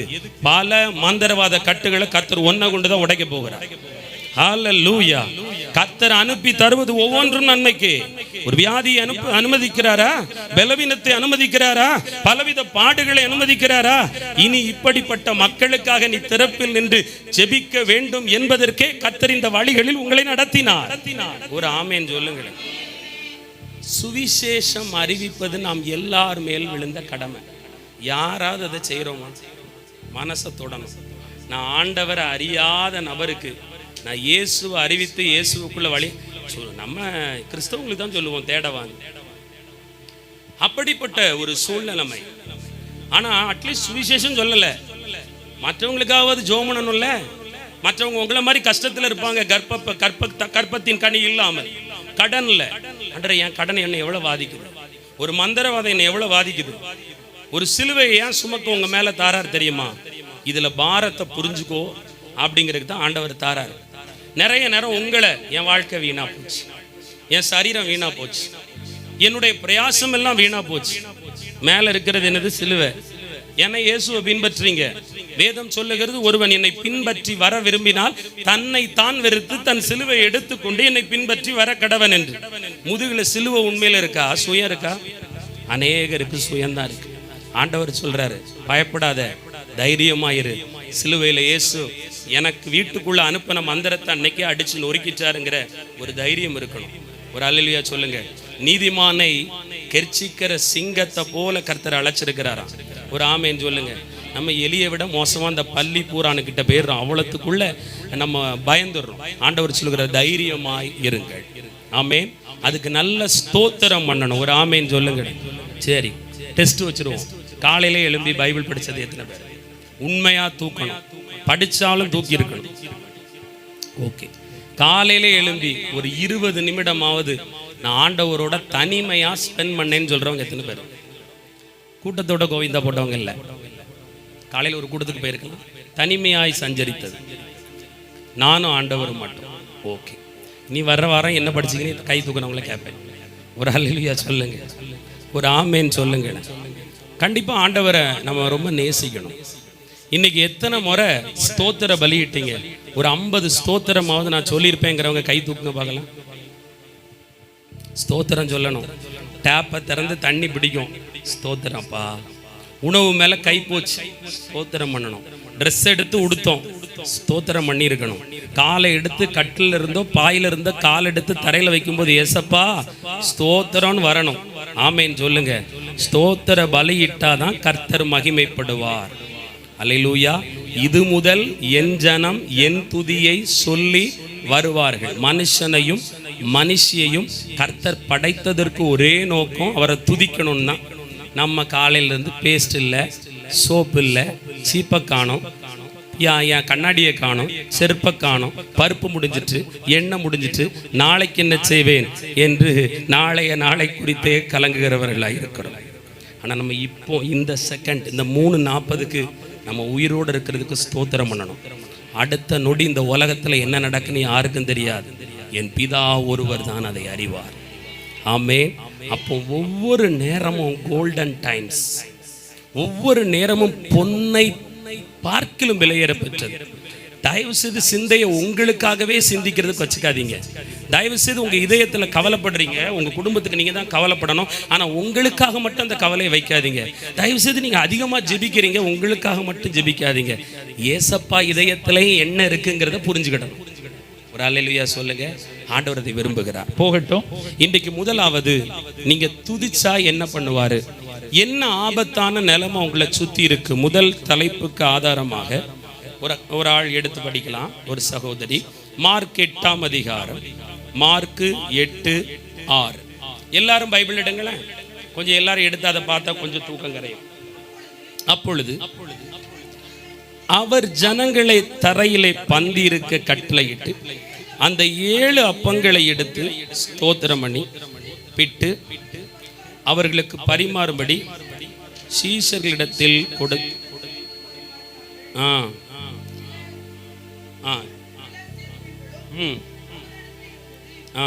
பல மந்திரவாத கட்டுகளை கர்த்தர் ஒன்ன கொண்டுதான் உடைக்க போகிறார். ஹல்லேலூயா. கர்த்தர் அனுப்பி தருவது ஒவ்வொன்றும் நன்மைக்கு. ஒரு வியாதியை அனுமதிக்கிறாரா, பலவீனத்தை அனுமதிக்கிறாரா, பலவித பாடுகளை அனுமதிக்கிறாரா. இனி இப்படிப்பட்ட மக்களுக்காக நீ திறப்பில் நின்று ஜெபிக்க வேண்டும் என்பதற்கே கர்த்தர் இந்த வழிகளில் உங்களை நடத்தினார். ஒரு ஆமென் சொல்லுங்களேன். சுவிசேஷம் அறிவிப்பது நாம் எல்லார் மேல் விழுந்த கடமை. யாராவது அதை செய்கிறோமா? மனசை தொடணும். நான் ஆண்டவரை அறியாத நபருக்கு நான் இயேசுவை அறிவித்து இயேசுக்குள்ள வழி நம்ம கிறிஸ்தவங்களுக்கு தான் சொல்லுவோம் தேடவாங்க. அப்படிப்பட்ட ஒரு சூழ்நிலைமை. ஆனா அட்லீஸ்ட் சுவிசேஷம் சொல்லலை, மற்றவங்களுக்காவது ஜோமனனும்ல. மற்றவங்க உங்களை மாதிரி கஷ்டத்தில் இருப்பாங்க, கர்ப்பத்தின் கனி இல்லாமல், கடன்ல. அன்றே என் கடன் என்னை எவ்வளவு பாதிக்குது, ஒரு மந்திரவாதம் என்னை எவ்வளவு பாதிக்குது. ஒரு சிலுவை ஏன் சுமக்க உங்க மேல தாரார் தெரியுமா? இதுல பாரத்தை புரிஞ்சுக்கோ அப்படிங்கிறதுக்கு தான் ஆண்டவர் தாரார். நிறைய நேரம் உங்களை என் வாழ்க்கை வீணா போச்சு, என் சரீரம் வீணா போச்சு, என்னுடைய பிரயாசம் எல்லாம் வீணா போச்சு. மேல இருக்கிறது என்னது? சிலுவை. என்னை இயேசுவை பின்பற்றீங்க. வேதம் சொல்லுகிறது, ஒருவன் என்னை பின்பற்றி வர விரும்பினால் தன்னை தான் வெறுத்து தன் சிலுவை எடுத்துக்கொண்டு என்னை பின்பற்றி வர கடவன் என்று. முதுகுல சிலுவை உண்மையில இருக்கா, சுயம் இருக்கா? அநேகருக்கு சுயம்தான் இருக்கு. ஆண்டவர் சொல்றாரு, பயப்படாத, தைரியமாயிரு. சிலுவையில இயேசு எனக்கு வீட்டுக்குள்ள அனுப்பின மந்திரத்தை அன்னைக்கே அடிச்சு நொறுக்கிட்டாருங்கிற ஒரு தைரியம் இருக்கணும். ஒரு அல்லேலூயா சொல்லுங்க. நீதிமானை கெர்ச்சிக்கிற சிங்கத்தை போல கர்த்தர் அழைச்சிருக்கிறாராம். ஒரு ஆமேன் சொல்லுங்க. நம்ம எலியை விட மோசமா அந்த பள்ளி பூரானுக்கிட்ட போயிடுறோம், அவ்வளவுக்குள்ள நம்ம பயந்துடுறோம். ஆண்டவர் சொல்லுகிற தைரியமாய் இருங்கள். ஆமேன். அதுக்கு நல்ல ஸ்தோத்திரம் பண்ணணும். ஒரு ஆமேன் சொல்லுங்க. சரி, டெஸ்ட் வச்சிருவோம். காலையிலே எழும்பி பைபிள் படிச்சது எத்தனை பேர்? உண்மையா தூக்கணும், படிச்சாலும் தூக்கி இருக்கணும். ஓகே, காலையிலே எழும்பி ஒரு 20 நிமிடமாவது நான் ஆண்டவரோட தனிமையா ஸ்பெண்ட் பண்ணேன்னு சொல்றவங்க எத்தனை பேர்? கூட்டத்தோட கோவிந்தா போட்டவங்க இல்லை, காலையில் ஒரு கூட்டத்துக்கு போயிருக்கலாம். தனிமையாய் சஞ்சரித்தது நானும் ஆண்டவரும் மட்டும். ஓகே, நீ வர்ற வாரம் என்ன படிச்சுக்கின்னு கை தூக்கினவங்கள கேட்பேன். ஒரு அல்லேலூயா சொல்லுங்க, ஒரு ஆமேன் சொல்லுங்க. கண்டிப்பாக ஆண்டவரை நம்ம ரொம்ப நேசிக்கணும். இன்னைக்கு எத்தனை முறை ஸ்தோத்திர பலியிட்டீங்க? ஒரு 50 ஸ்தோத்திரமாவது நான் சொல்லியிருப்பேங்கிறவங்க கை தூக்குங்க பார்க்கலாம். ஸ்தோத்திரம் சொல்லணும். டேப்பை திறந்து தண்ணி பிடிக்கும், ஸ்தோத்திரம்ப்பா. உணவு மேலே கை போச்சு, ஸ்தோத்திரம் பண்ணணும். ட்ரெஸ் எடுத்து உடுத்தோம், ஸ்தோத்திரம் பண்ணி இருக்கணும். காலை எடுத்து கட்டில இருந்தோ பாயில இருந்தோ கால் எடுத்து தரையில வைக்கும்போது ஏசப்பா ஸ்தோத்திரம்னு வரணும். ஆமேன் சொல்லுங்க. ஸ்தோத்திர பலியிட்டாதான் கர்த்தர் மகிமைப்படுவார். அல்லேலூயா. இது முதல் என் ஜனம் என் துதியை சொல்லி வருவார்கள். மனுஷனையும் மனுஷியையும் கர்த்தர் படைத்ததற்கு ஒரே நோக்கம், அவரை துதிக்கணும்னா. நம்ம காலையிலேருந்து பேஸ்ட் இல்லை, சோப்பு இல்லை, சீப்பை காணும், என் கண்ணாடியை காணும், செருப்பை காணும், பருப்பு முடிஞ்சிட்டு, எண்ணெய் முடிஞ்சிட்டு, நாளைக்கு என்ன செய்வேன் என்று நாளை குறித்தே கலங்குகிறவர்களாக இருக்கிறோம். ஆனால் நம்ம இப்போ இந்த செகண்ட், இந்த 3:40க்கு நம்ம உயிரோடு இருக்கிறதுக்கு ஸ்தோத்திரம் பண்ணணும். அடுத்த நொடி இந்த உலகத்தில் என்ன நடக்குன்னு யாருக்கும் தெரியாது. என் பிதா ஒருவர் தான் அதை அறிவார். ஆமென். அப்போ ஒவ்வொரு நேரமும் கோல்டன் டைம்ஸ், ஒவ்வொரு நேரமும் பொன்னை பார்க்கிலும் விலையேற பெற்றது. தயவு செய்து சிந்தையை உங்களுக்காகவே சிந்திக்கிறதுக்கு வச்சுக்காதீங்க. தயவு செய்து உங்க இதயத்தில் கவலைப்படுறீங்க, உங்க குடும்பத்துக்கு நீங்க தான் கவலைப்படணும். ஆனா உங்களுக்காக மட்டும் அந்த கவலையை வைக்காதீங்க. தயவு செய்து நீங்க அதிகமா ஜெபிக்கிறீங்க, உங்களுக்காக மட்டும் ஜெபிக்காதீங்க. ஏசப்பா இதயத்திலே என்ன இருக்குங்கிறத புரிஞ்சுக்கிடணும். ஒரு அல்லேலூயா சொல்லுங்க. ஆண்டவர் அதை விரும்புகிறார். போகட்டும். இன்றைக்கு முதலாவது, நீங்க துதிச்சா என்ன பண்ணுவாரு? என்ன ஆபத்தான நிலைமை உங்களை சுத்தி இருக்கு? முதல் தலைப்புக்கு ஆதாரமாக ஒரு ஆள் எடுத்து படிக்கலாம். ஒரு சகோதரி, மார்க் 8ஆம் அதிகாரம், மார்க் 8:6. எல்லாரும் பைபிள் எடுங்களேன். கொஞ்சம் எல்லாரும் எடுத்து அதை பார்த்தா கொஞ்சம் தூக்கம் கரையும். அப்பொழுது அவர் ஜனங்களை தரையிலே பந்தி இருக்க கட்டளையிட்டு அந்த 7 அப்பங்களை எடுத்து ஸ்தோத்திரம் பண்ணி பிட்டு அவர்களுக்கு பரிமாறும்படி சீஷர்களிடத்தில் ஆ ஆ ம் ஆ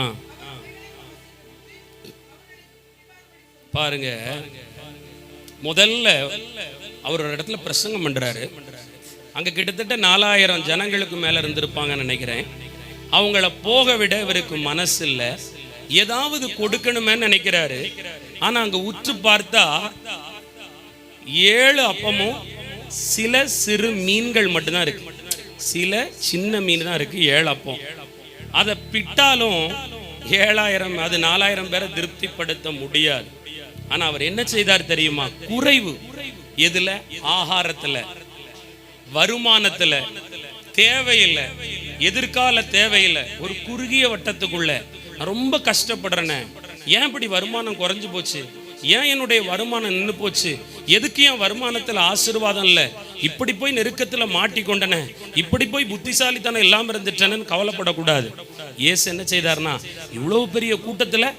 பாருங்க, முதல்ல அவர் ஒரு இடத்துல பிரசங்கம் பண்றாரு. அங்க கிட்டத்தட்ட 4000 ஜனங்களுக்கு மேல இருந்திருப்பாங்கன்னு நினைக்கிறேன். அவங்கள போக விட இவருக்கு மனசு இல்ல, ஏதாவது கொடுக்கணுமே நினைக்கிறாரு. ஆனா அங்க உற்று பார்த்தா 7 அப்பமும் சில சிறு மீன்கள் மட்டும்தான் இருக்கு. சில சின்ன மீன் தான் இருக்கு, 7 அப்பம். அதை பிட்டாலும் 7000, அது 4000 பேரை திருப்திப்படுத்த முடியாது. ஆனா அவர் என்ன செய்தார் தெரியுமா? குறைவு எதுல? ஆகாரத்துல, வருமானத்துல, தேவையில்லை, எதிர்கால தேவையில்லை. ஒரு குறுகிய வட்டத்துக்குள்ள நான் ரொம்ப கஷ்டப்படுறேனே, ஏன் இப்படி வருமானம் குறைஞ்சு போச்சு, ஏன் என்னுடைய வருமானம் நின்று போச்சு, எதுக்கு என் வருமானத்தில் ஆசீர்வாதம் இல்லை, இப்படி போய் நெருக்கத்தில் மாட்டிக்கொண்டன, இப்படி போய் புத்திசாலித்தனம் இல்லாமல் இருந்துட்டேன்னு கவலைப்படக்கூடாது. இயேசு என்ன செய்தார்னா, இவ்வளவு பெரிய கூட்டத்தில்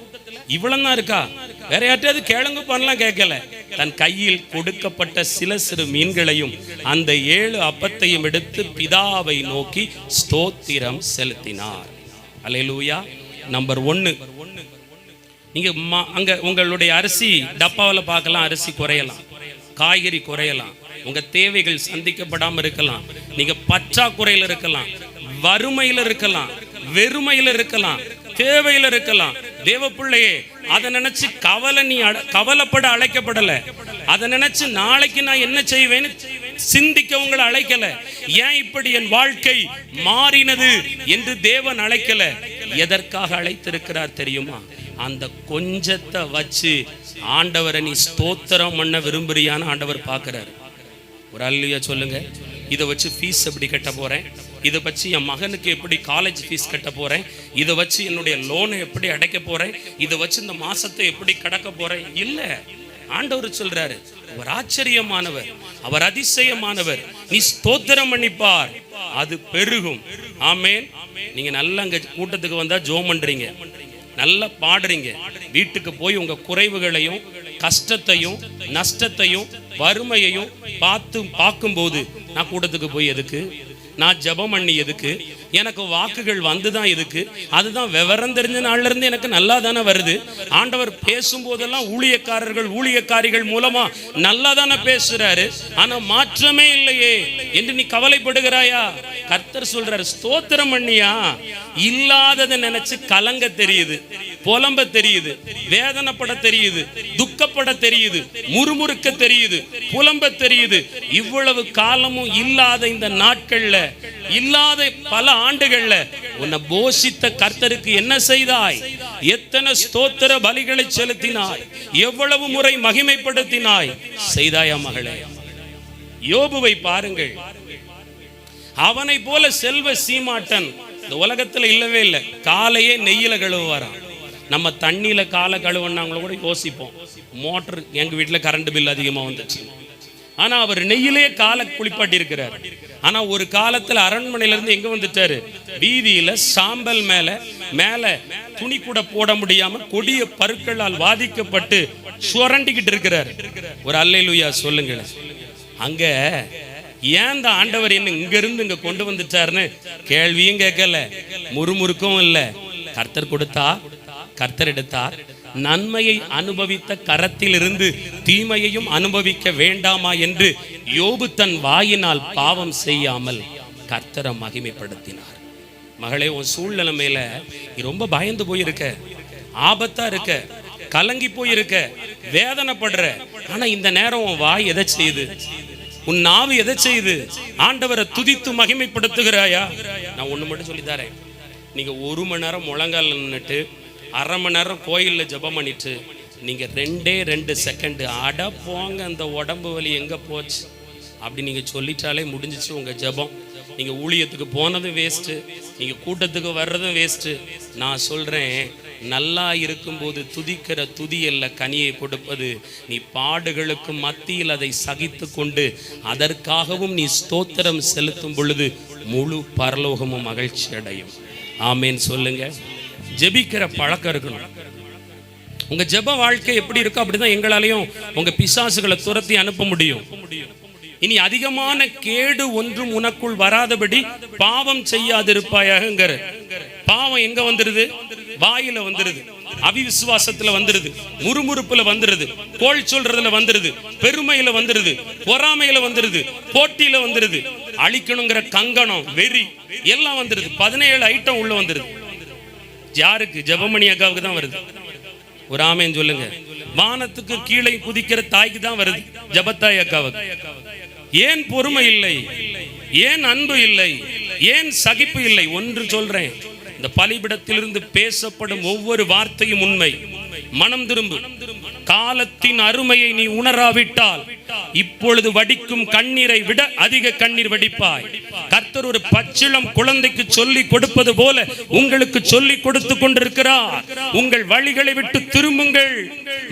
இவ்வளவுதான் இருக்கா, வேற யார்ட்டையாவது கேளுங்க பண்ணலாம் கேட்கல. தன் கையில் கொடுக்கப்பட்ட சில சிறு மீன்களையும் அந்த 7 அப்பத்தையும் எடுத்து பிதாவை நோக்கி ஸ்தோத்திரம் செலுத்தினார். அல்லேலூயா. நம்பர் 1, நீங்க அங்க உங்களுடைய அரிசி டப்பாவில் பார்க்கலாம், அரிசி குறையலாம், காய்கறி குறையலாம், உங்க தேவைகள் சந்திக்கப்படாமல் இருக்கலாம், நீங்க பற்றாக்குறையில் இருக்கலாம், வறுமையில் இருக்கலாம், வெறுமையில் இருக்கலாம், தேவையில் இருக்கலாம். தேவ பிள்ளையே, அதை நினைச்சு கவலைப்பட அழைக்கப்படல. அதை நினைச்சு நாளைக்கு நான் என்ன செய்வேன்னு சிந்திக்க உங்களை அழைக்கல. ஏன் இப்படி என் வாழ்க்கை மாறினது என்று தேவன் அழைக்கல. எதற்காக அழைத்திருக்கிறார் தெரியுமா? அந்த கொஞ்சத்தை வச்சு ஆண்டவரை நீ ஸ்தோத்திரம் பண்ண விரும்புறியான்னு ஆண்டவர் பார்க்கிறாரு. ஒரு அல்லையா சொல்லுங்க. இதை வச்சு ஃபீஸ் எப்படி கட்ட போறேன், இதை வச்சு என் மகனுக்கு எப்படி காலேஜ் ஃபீஸ் கட்ட போறேன், இதை வச்சு என்னுடைய லோனை எப்படி அடைக்க போறேன், இதை வச்சு இந்த மாசத்தை எப்படி கடக்க போறேன் இல்லை. ஆண்டவர் சொல்றாரு, அவர் ஆச்சரியமானவர், அவர் அதிசயமானவர், நீ ஸ்தோத்திரம் பண்ணிப்பார், அது பெருகும். ஆமேன். நீங்க நல்லா அங்க கூட்டத்துக்கு வந்தா ஜோம் பண்றீங்க, நல்லா பாடுறீங்க, வீட்டுக்கு போய் உங்க குறைவுகளையும் கஷ்டத்தையும் நஷ்டத்தையும் வறுமையையும் பார்க்கும்போது, நான் கூட்டத்துக்கு போய் எதுக்கு, நான் ஜெபம் பண்ணி எதுக்கு, எனக்கு வாக்குகள் வந்துதான் எதுக்கு, அதுதான் விவரம் தெரிஞ்ச நாள்ல இருந்து எனக்கு நல்லா தானே வருது. ஆண்டவர் பேசும்போதெல்லாம் ஊழியக்காரர்கள் ஊழியக்காரிகள் மூலமா நல்லா தானே பேசுறாரு, ஆனா மாற்றமே இல்லையே என்று நீ கவலைப்படுகிறாயா? கர்த்தர் சொல்றாரு, ஸ்தோத்திரம் பண்ணியா, இல்லாததை நினைச்சு கலங்க தெரியுது, புலம்ப தெரியுது, வேதனைப்பட தெரியுது, துக்கப்பட தெரியுது, முறுமுறுக்க தெரியுது, புலம்ப தெரியுது. இவ்வளவு காலமும் இல்லாத இந்த நாட்கள்ல, இல்லாத பல ஆண்டுகள்ல உன்னை போஷித்த கர்த்தருக்கு என்ன செய்தாய்? எத்தனை ஸ்தோத்திர பலிகளை செலுத்தினாய்? எவ்வளவு முறை மகிமைப்படுத்தினாய்? செய்தாயா மகளே? யோபுவை பாருங்கள், அவனை போல செல்வ சீமாட்டன் இந்த உலகத்துல இல்லவே இல்லை. காலையே நெய்யில கழுவுவாராம். நம்ம தண்ணியில காலை கழுவுனாங்களோ கூட யோசிப்போம், மோட்டர் எங்க வீட்டுல கரண்ட் பில் அதிகமா வந்துச்சு, ஆனா அவர் நெய்யிலே காலை குளிப்பாட்டி இருக்கிறார். ஆனா ஒரு காலத்துல அரண்மனையில இருந்து எங்க வந்துட்டாரு? வீதியில சாம்பல் மேல துணி கூட போட முடியாம கொடிய பருக்களால் வாதிக்கப்பட்டு சுரண்டிக்கிட்டு இருக்கிறார். ஒரு அல்லேலூயா சொல்லுங்க. அங்க ஏன் இந்த ஆண்டவர் என்ன இங்க இருந்து இங்க கொண்டு வந்துட்டாருன்னு கேள்வியும் கேட்கல, முறுமுறுக்கும் இல்லை. கர்த்தர் கொடுத்தா, கர்த்தர் எடுத்தார். நன்மையை அனுபவித்த கரத்தில் இருந்து தீமையையும் அனுபவிக்க வேண்டாமா என்று யோபு தன் வாயினால் பாவம் செய்யாமல் கர்த்தரை மகிமைப்படுத்தினார். மகளே, உன் சூழ்நிலைமையில நீ ரொம்ப பயந்து போயிருக்க, ஆபத்தா இருக்க, கலங்கி போயிருக்க, வேதனைப்படுற. ஆனா இந்த நேரம் உன் வாய் எதை செய்யுது? உன் நாவு எதை செய்யுது? ஆண்டவரை துதித்து மகிமைப்படுத்துகிறாயா? நான் ஒண்ணு மட்டும் சொல்லி தரேன். நீங்க 1 மணி நேரம் முழங்கால் நின்னுட்டு 1/2 மணி நேரம் கோயிலில் ஜெபம் பண்ணிட்டு நீங்க 2 செகண்ட் அட போங்க அந்த உடம்பு வலி எங்க போச்சு அப்படி நீங்க சொல்லிட்டாலே முடிஞ்சிச்சு உங்க ஜெபம். நீங்க ஊழியத்துக்கு போனதும் வேஸ்ட்டு, நீங்க கூட்டத்துக்கு வர்றதும் வேஸ்ட்டு. நான் சொல்றேன், நல்லா இருக்கும்போது துதிக்கிற துதியல்ல கனியை கொடுப்பது, நீ பாடுகளுக்கு மத்தியில் அதை சகித்து கொண்டு அதற்காகவும் நீ ஸ்தோத்திரம் செலுத்தும் பொழுது முழு பரலோகமும் மகிழ்ச்சி அடையும். ஆமேன் சொல்லுங்க. ஜெபிக்கிற பழக்கம் இருக்கணும். உங்க ஜெப வாழ்க்கை எப்படி இருக்கோ அப்படிதான் எங்களாலையும் உங்க பிசாசுகளை துரத்தி அனுப்ப முடியும். இனி அதிகமான கேடு ஒன்றும் உனக்குள் வராதபடி பாவம் செய்யாதிருப்பாயாகங்கிற. பாவம் எங்க வந்துருது? வாயில வந்துருது, அவிவிசுவாசத்துல வந்துருது, முறுமுறுப்புல வந்துருது, கோள் சொல்றதுல வந்துருது, பெருமையில வந்துருது, பொறாமையில வந்துருது, போட்டியில வந்துருது, அழிக்கணுங்கிற கங்கணம், வெறி எல்லாம் வந்துருது. 17 ஐட்டம் உள்ள வந்துருது. யாருக்கு? ஜெபமணி அக்காவுக்கு தான் வருது. ஒரு ஆமேன் சொல்லுங்க. வானத்துக்கு கீழே குதிக்கிற தாய்க்கு தான் வருது, ஜபத்தாய் அக்காவுக்கு. ஏன் பொறுமை இல்லை? ஏன் அன்பு இல்லை? ஏன் சகிப்பு இல்லை? ஒன்று சொல்றேன், இந்த பலிபிடத்திலிருந்து பேசப்படும் ஒவ்வொரு வார்த்தையும் உண்மை. மனம் திரும்பு. காலத்தின் அருமையை நீ உணராவிட்டால் இப்பொழுது வடிக்கும் கண்ணீரை விட அதிக கண்ணீர் வடிப்பாய். கர்த்தர் ஒரு பச்சிளம் குழந்தைக்கு சொல்லி கொடுப்பது போல உங்களுக்கு சொல்லி கொடுத்து கொண்டிருக்கிறார். உங்கள் வழிகளை விட்டு திரும்புங்கள்,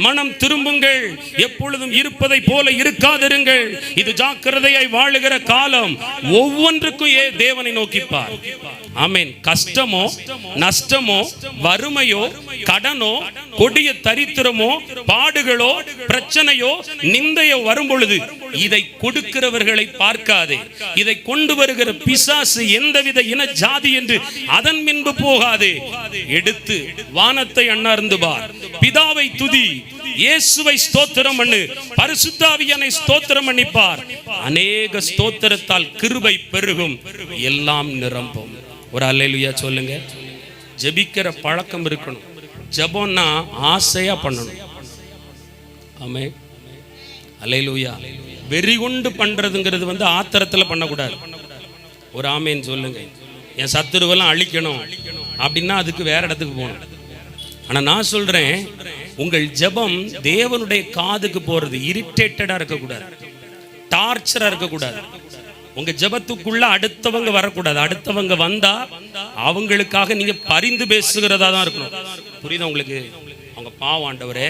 மனம் திரும்புங்கள். எப்பொழுதும் இருப்பதை போல இருக்காதிருங்கள். இது ஜாக்கிரதையாய் வாழுகிற காலம். ஒவ்வொன்றுக்கும் தேவனை நோக்கிப்பார். ஆமென். கஷ்டமோ, நஷ்டமோ, வறுமையோ, கடனோ, கொடிய தரித்திரமோ, பாடுகளோ, பிரச்சனையோ, நிந்தையோ வரும் பொழுது இதை கொடுக்கிறவர்களை பார்க்காதே. இதை கொண்டு வருகிற பிசாசு எந்தவித இன ஜாதி என்று அதன் பின்பு போகாதே. எடுத்து வானத்தை அண்ணார்ந்து பார், பிதாவை துதி, இயேசுவை ஸ்தோத்திரம் பண்ணு, பரிசுத்த ஆவியானை ஸ்தோத்திரம் பண்ணிப்பார். அநேக ஸ்தோத்திரத்தால் கிருபை பெருகும், எல்லாம் நிரம்பும். ஒரு அல்லேலூயா சொல்லுங்க. ஜெபிக்கிற பழக்கம் இருக்கணும். ஜெபம்னா ஆசையா பண்ணணும். ஆமென். அல்லேலூயா. வெறி கொண்டு பண்றதுங்கிறது ஆத்திரத்துல பண்ணக்கூடாது. ஒரு ஆமேன் சொல்லுங்க. என் சத்துருவெல்லாம் அழிக்கணும் அப்படின்னா அதுக்கு வேற இடத்துக்கு போகணும். ஆனா நான் சொல்றேன், உங்கள் ஜெபம் தேவனுடைய காதுக்கு போறது இரிட்டேட்டடா இருக்கக்கூடாது, டார்ச்சரா இருக்கக்கூடாது. உங்க ஜெபத்துக்குள்ள அடுத்தவங்க வரக்கூடாது. அடுத்தவங்க வந்தா அவங்களுக்காக நீங்க பரிந்து பேசுகிறதா தான் இருக்கணும். புரியுதா உங்களுக்கு? அவங்க பாவம் ஆண்டவரே,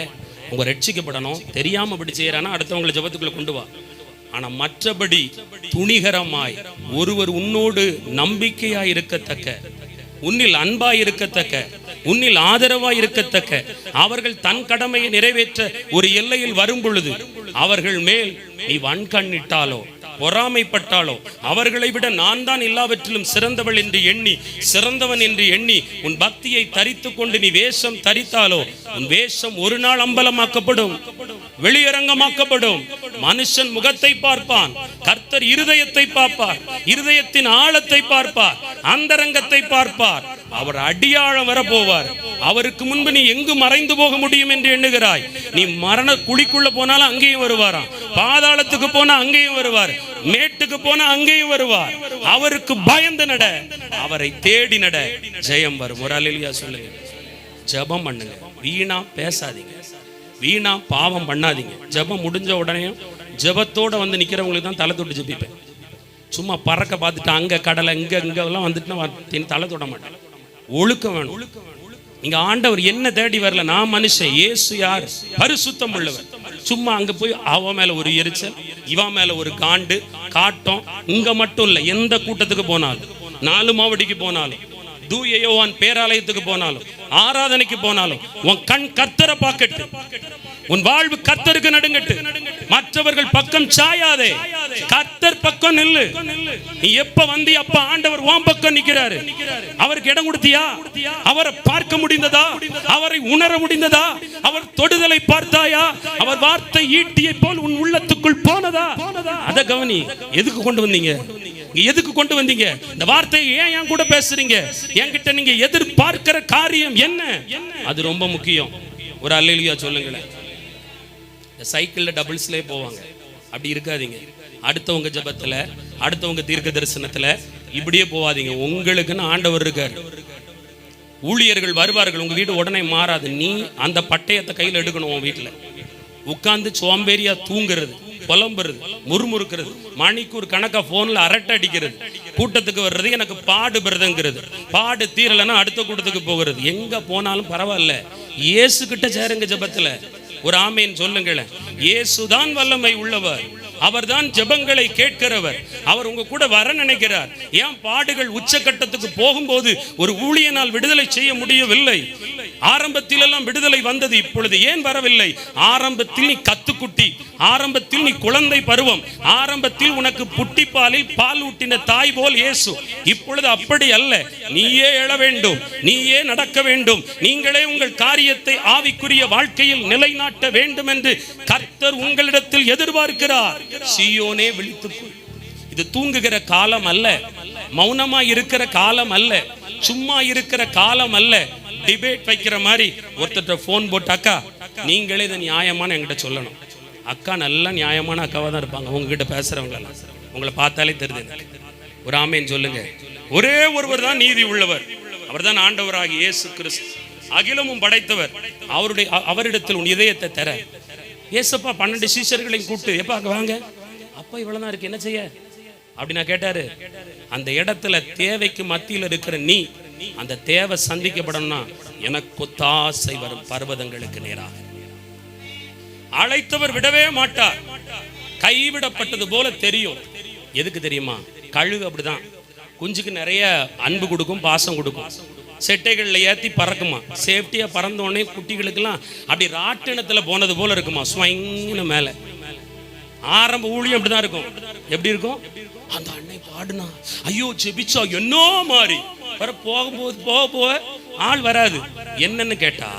உங்க ரட்சிக்கப்படணும், தெரியாம இப்படி செய்யறானா அடுத்தவங்களை ஜெபத்துக்குள்ள கொண்டு வா. ஆனா மற்றபடி துணிகரமாய் ஒருவர் உன்னோடு நம்பிக்கையாய் இருக்கத்தக்க, உன்னில் அன்பாய் இருக்கத்தக்க, உன்னில் ஆதரவாய் இருக்கத்தக்க, அவர்கள் தன் கடமையை நிறைவேற்ற ஒரு எல்லையில் வரும் பொழுது அவர்கள் மேல் நீ வன்கண்ணிட்டாலோ பொறாமைப்பட்டாலோ, அவர்களை விட நான் தான் எல்லாவற்றிலும் சிறந்தவள் என்று எண்ணி, சிறந்தவன் என்று எண்ணி உன் பக்தியை தரித்து கொண்டு நீ வேஷம் தரித்தாலோ, உன் வேஷம் ஒரு நாள் அம்பலமாக்கப்படும், வெளியரங்கமாக்கப்படும். மனுஷன் முகத்தை பார்ப்பான், கர்த்தர் இருதயத்தை பார்ப்பார், இருதயத்தின் ஆழத்தை பார்ப்பார், அந்தரங்கத்தை பார்ப்பார். அவர் அடியாழம் வர போவார். அவருக்கு முன்பு நீ எங்கு மறைந்து போக முடியும் என்று எண்ணுகிறாய்? நீ மரண குழிக்குள்ள போனாலும் அங்கேயும் வருவாராம், பாதாளத்துக்கு போனா அங்கேயும் வருவார், மேட்டுக்கு போனா அங்கேயும் வருவார். அவருக்கு பயந்து நட, அவரை தேடி நட, ஜெயம் வரும். ஒரு அல்லேலூயா சொல்லுங்க. ஜெபம் பண்ணுங்க, வீணா பேசாதீங்க, வீணா பாவம் பண்ணாதீங்க. ஜெபம் முடிஞ்ச உடனே ஜெபத்தோட நிக்கிறவங்களுக்கு தான் தலை தொட்டு ஜெபிப்பேன். சும்மா பறக்க பார்த்துட்டு அங்க கடலை இங்கெல்லாம் வந்துட்டு தலை தொட மாட்டேன். ஒழுக்கம் வேணும். நீங்க ஆண்டவர் என்ன தேடி வரல, நான் மனுஷன். இயேசு யார்? பரிசுத்தம் உள்ளவர். சும்மா அங்க போய் அவ மேல ஒரு எரிச்சல், இவ மேல ஒரு காண்டு காட்டம். இங்க மட்டும் இல்ல, எந்த கூட்டத்துக்கு போனாலும், 4 மாவடிக்கு போனாலும், தூய யோவான் பேராலயத்துக்கு போனாலும், ஆராதனைக்கு போனாலும், உன் கண் கர்த்தரை பார்க்கட்டு, உன் வாழ்வு கர்த்தருக்கு நடுங்கட்டு. மற்றவர்கள் பக்கம் சாயாதே, கர்த்தர் பக்கம் நில்லு. நீ எப்ப வந்து அப்ப ஆண்டவர் உன் பக்கம் நிக்கிறாரு. அவருக்கு இடம் கொடுத்தியா? அவரை பார்க்க முடிந்ததா? அவரை உணர முடிந்ததா? அவர் தொடுதலை பார்த்தாயா? அவர் வார்த்தை ஈட்டியை போல் உன் உள்ளத்துக்குள் போனதா? அத கவனி. எதுக்கு கொண்டு வந்தீங்க? எதுக்கு கொண்டு வந்தீங்க? இந்த வார்த்தையை ஏன் கூட பேசுறீங்க? என்கிட்ட நீங்க எதிர்பார்க்கிற காரியம் என்ன? அது ரொம்ப முக்கியம். ஒரு அல்லேலூயா சொல்லுங்களேன். சைக்கிள்ல டபுள்ஸ்லயே போவாங்க, அப்படி இருக்காதீங்க. அடுத்தவங்க ஜெபத்துல, அடுத்தவங்க தீர்க்க தரிசனத்துல இப்படியே போவாதீங்க. உங்களுக்குன்னு ஆண்டவர் இருக்கார். ஊழியர்கள் வருவார்கள், உங்க வீடு உடனே மாறாது. நீ அந்த பட்டயத்தை கையில் எடுக்கணும். உன் வீட்டுல உட்கார்ந்து சோம்பேறியா தூங்குறது, புலம்புறது, முறுமுறுக்கிறது, மணிக்கு ஒரு கணக்கா போன்ல அரட்டை அடிக்கிறது, கூட்டத்துக்கு வர்றது எனக்கு பாடு பெறுதுங்கிறது, பாடு தீரலைன்னா அடுத்த கூட்டத்துக்கு போகிறது. எங்க போனாலும் பரவாயில்ல, இயேசு கிட்ட சேருங்க ஜெபத்துல. ஒரு ஆமேன் சொல்லுங்களேன். இயேசுதான் வல்லமை உள்ளவர், அவர்தான் ஜெபங்களை கேட்கிறவர். அவர் உங்க கூட வர நினைக்கிறார். ஏன் பாடுகள் உச்சக்கட்டத்துக்கு போகும்போது ஒரு ஊழியனால் விடுதலை செய்ய முடியவில்லை? ஆரம்பத்தில் எல்லாம் விடுதலை வந்தது, இப்பொழுது ஏன் வரவில்லை? ஆரம்பத்தில் நீ கத்துக்குட்டி, ஆரம்பத்தில் நீ குழந்தை பருவம், ஆரம்பத்தில் உனக்கு புட்டிப்பாலில் பால் ஊட்டின தாய் போல் இயேசு. இப்பொழுது அப்படி அல்ல. நீயே எழ வேண்டும், நீயே நடக்க வேண்டும், நீங்களே உங்கள் காரியத்தை ஆவிக்குரிய வாழ்க்கையில் நிலைநாட்ட வேண்டும் என்று கர்த்தர் உங்களிடத்தில் எதிர்பார்க்கிறார். சீயோனே விழித்துக்கொள். இது தூங்குகிற காலம் அல்ல, மௌனமா இருக்கிற காலம் அல்ல, சும்மா இருக்கிற காலம் அல்ல. டிபேட் வைக்கிற மாதிரி ஒருத்தர் போன் போட்டு, அக்கா நீங்களே இதை நியாயமான என்கிட்ட சொல்லணும். அக்கா நல்லா நியாயமான அக்காவாக தான் இருப்பாங்க. உங்ககிட்ட பேசுறவங்களெல்லாம் உங்களை பார்த்தாலே தெரியுது. ஒரு ஆமேன் சொல்லுங்க. ஒரே ஒருவர் தான் நீதி உள்ளவர், அவர் தான் ஆண்டவராகிய இயேசு கிறிஸ்து. அகிலமும் படைத்தவர். அவரிடத்தில் உன் இதயத்தை தர. ஏசப்பா 12 சீஷர்களையும் கூப்பிட்டு, எப்பா அங்க வாங்க, அப்பா இவ்வளவுதான் இருக்கு, என்ன செய்ய அப்படின்னா கேட்டாரு. அந்த இடத்துல தேவைக்கு மத்தியில் இருக்கிற நீ, அந்த தேவை சந்திக்கப்படணும்னா எனக்கு ஒத்தாசை வரும் பர்வதங்களுக்கு நேராக. அழைத்தவர் விடவே மாட்டார். கைவிடப்பட்டது போல தெரியும். எதுக்கு தெரியுமா? கழுகு அப்படிதான், குஞ்சுக்கு நிறைய அன்பு கொடுக்கும், பாசம் கொடுக்கும். செட்டைகளில் ஏற்றி பறக்குமா, சேஃப்டியா பறந்தோடனே குட்டிகளுக்கெல்லாம் அப்படி ராட்டினத்துல போனது போல இருக்குமா, ஸ்வைங்னு மேல. ஆரம்ப ஊழியம் அப்படிதான் இருக்கும். எப்படி இருக்கும்? அந்த அன்னை பாடுனா, ஐயோ ஜெபிச்சா என்ன மாதிரி வர, போகும்போது போக போக ஆள் வராது. என்னன்னு கேட்டா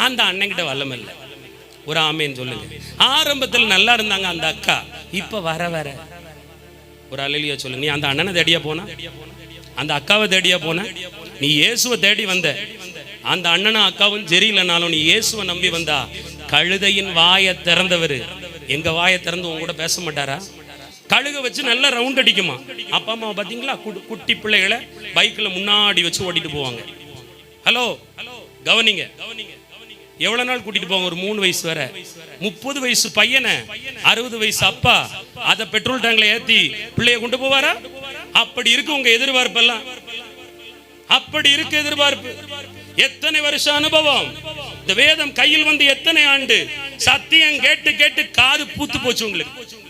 அந்த அண்ணன்கிட்ட வல்லம் இல்லை. ஒரு ஆமேன்னு சொல்லுங்க. ஆரம்பத்தில் நல்லா இருந்தாங்க அந்த அக்கா, இப்ப வர வர ஒரு அல்லேலூயா சொல்லுங்க. நீ அந்த அண்ணனை தேடியா போன, அந்த அக்காவை தேடியா போன? நீ இயேசுவை தேடி வந்த. அந்த அண்ணனும் அக்காவும் சரியில்லைனாலும் நீ இயேசுவை நம்பி வந்தா, கழுதையின் வாயை திறந்தவர் எங்க வாயை திறந்து உங்க கூட பேச மாட்டாரா? கழுக வச்சு நல்லா ரவுண்ட் அடிக்குமா. அப்பா அம்மா பாத்தீங்களா, குட்டி பிள்ளைகளை பைக்ல முன்னாடி வச்சு ஓட்டிட்டு போவாங்க. ஹலோ கவனிங்க, எவ்வளவு நாள் கூட்டிட்டு போவாங்க? ஒரு 3 வயசு வரை. 30 வயசு பையனை 60 வயசு அப்பா அதை பெட்ரோல் டேங்க்ல ஏத்தி பிள்ளைய கொண்டு போவாரா? அப்படி இருக்கு உங்க எதிர்பார்ப்பு எல்லாம். அப்படி இருக்கு எதிர்பார்ப்பு. எத்தனை வருஷ அனுபவம், இந்த வேதம் கையில் வந்து எத்தனை ஆண்டு சத்தியம் கேட்டு கேட்டு காது பூத்து போச்சு உங்களுக்கு.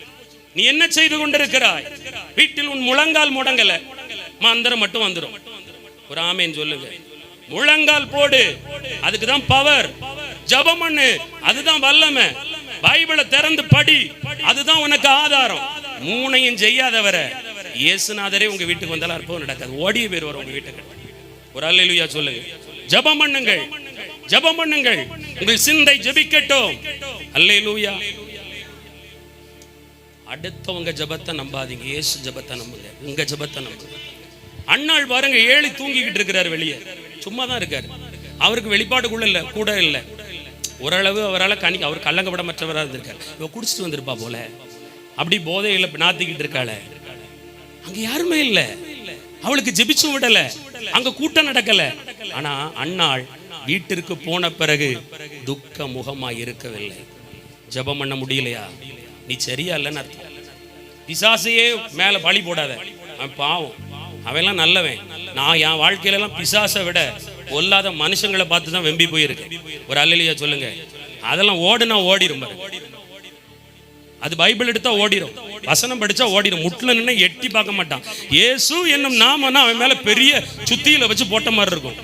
நீ என்ன செய்து கொண்டிருக்கிறாய்? வீட்டில் உன் முழங்கால் முடங்கல, மந்திரம் மட்டும் வந்துடும். ஒரு ஆமேன் சொல்லுங்க. முழங்கால் போடு, அதுக்கு தான் பவர். ஜெபம் பண்ணு, அதுதான் வல்லமை. பைபிளை திறந்து படி, அதுதான் உனக்கு ஆதாரம். 3ஐயும் செய்யாதவரை இயேசுநாதரே உங்க வீட்டுக்கு வந்தாலும் அற்புதம் நடக்காது. ஓடிய பேர் வரும் உங்க வீட்டுக்கு. ஒரு அல்லேலூயா சொல்லுங்க. ஜெபம் பண்ணுங்கள், ஜெபம் பண்ணுங்கள், உங்கள் சிந்தை ஜெபிக்கட்டும். அல்லேலூயா. அடுத்தவங்க ஜெபத்தை நம்பாதீங்க, இயேசு ஜெபத்தை நம்புங்க, உங்க ஜெபத்தை நம்புங்க. அண்ணாள் பாருங்க, 7 தூங்கிக்கிட்டு இருக்கிறார், வெளியே சும்மா தான் இருக்காரு. அவருக்கு வெளிப்பாடுக்குள்ள இல்ல, கூட இல்லை. ஓரளவு அவரால் அவர் கள்ளங்கப்படமற்றவராக இருந்திருக்காரு. இவ குடிச்சிட்டு வந்திருப்பா போல, அப்படி போதையில நாத்திக்கிட்டு இருக்காள. அங்க யாருமே இல்லை, அவளுக்கு ஜெபிச்சும் விடல, அங்க கூட்டம் நடக்கல. ஆனா அண்ணாள் வீட்டிற்கு போன பிறகு துக்க முகமாய் இருக்கவில்லை. ஜெபம் பண்ண முடியலையா? நீ சரியா இல்லைன்னு அர்த்தம். பிசாசையே மேல பழி போடாத, அவன் பாவம், அவெல்லாம் நல்லவன். நான் என் வாழ்க்கையில எல்லாம் பிசாசை விட ஒல்லாத மனுஷங்களை பார்த்து தான் வெம்பி போயிருக்கு. ஒரு அல்லேலூயா சொல்லுங்க. அதெல்லாம் ஓடுனா ஓடிரும், அது பைபிள் எடுத்தா ஓடிரும், வசனம் படிச்சா ஓடிரும். முட்ல நின்று எட்டி பார்க்க மாட்டான். இயேசு என்னும் நாமனா அவன் மேல பெரிய சுத்தியில வச்சு போட்ட மாதிரி இருக்கும்.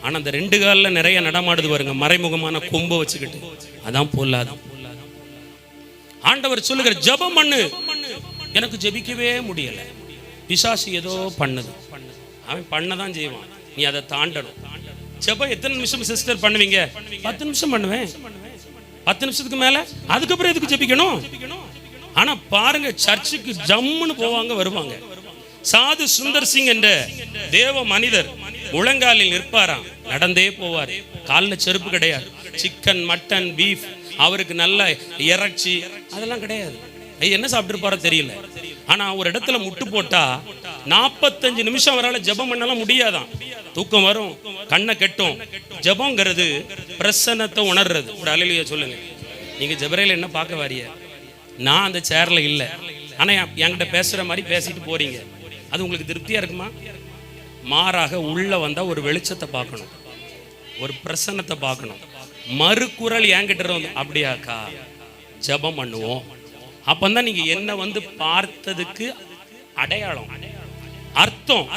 ஆனா அந்த 2 காலில் நிறைய நடமாடுது பாருங்க, மறைமுகமான கொம்பை வச்சுக்கிட்டு, அதான் பொல்லாதான். ஆண்டவர் சொல்லுகிற ஜெபம் பண்ணு. எனக்கு ஜெபிக்கவே முடியல, பிசாசு ஏதோ பண்ணுது. அவன் பண்ணதான் செய்வான், நீ அதை தாண்டணும். ஜெபம் எத்தனை நிமிஷம் சிஸ்டர் பண்ணுவீங்க? 10 நிமிஷம் பண்ணுவேன். 10 நிமிஷத்துக்கு மேல அதுக்கப்புறம் எதுக்கு ஜெபிக்கணும்? ஆனா பாருங்க, சர்ச்சுக்கு ஜம்முன்னு போவாங்க வருவாங்க. சாது சுந்தர் சிங் என்ற தேவ மனிதர் முழங்காலில் நிற்பாராம், நடந்தே போவார், காலில் செருப்பு கிடையாது. சிக்கன், மட்டன், பீஃப், அவருக்கு நல்ல இறைச்சி அதெல்லாம் கிடையாது. என்ன சாப்பிட்டுருப்பாரோ தெரியல. ஆனா ஒரு இடத்துல முட்டு போட்டா 45 நிமிஷம் அவரால் ஜெபம் பண்ணலாம் முடியாதான். தூக்கம் வரும், கண்ணை கெட்டும். ஜெபங்கிறது பிரசன்னத்தை உணர்றது. ஒரு அல்லேலூயா சொல்லுங்க. நீங்க ஜெபரையில என்ன பார்க்க வாரிய? நான் அந்த சேர்ல இல்லை, ஆனா என்கிட்ட பேசுற மாதிரி பேசிட்டு போறீங்க. அது உங்களுக்கு திருப்தியா இருக்குமா? மாறாக உள்ள வந்தா ஒரு வெளிச்சத்தை பார்க்கணும், ஒரு பிரசன்னத்தை பார்க்கணும். மறுக்குறள் என்கிட்ட வந்து அப்படியாக்கா ஜெபம் பண்ணுவோம். அப்பந்தான் நீங்க என்ன வந்து பார்த்ததுக்கு அடையாளம், அர்த்தம்.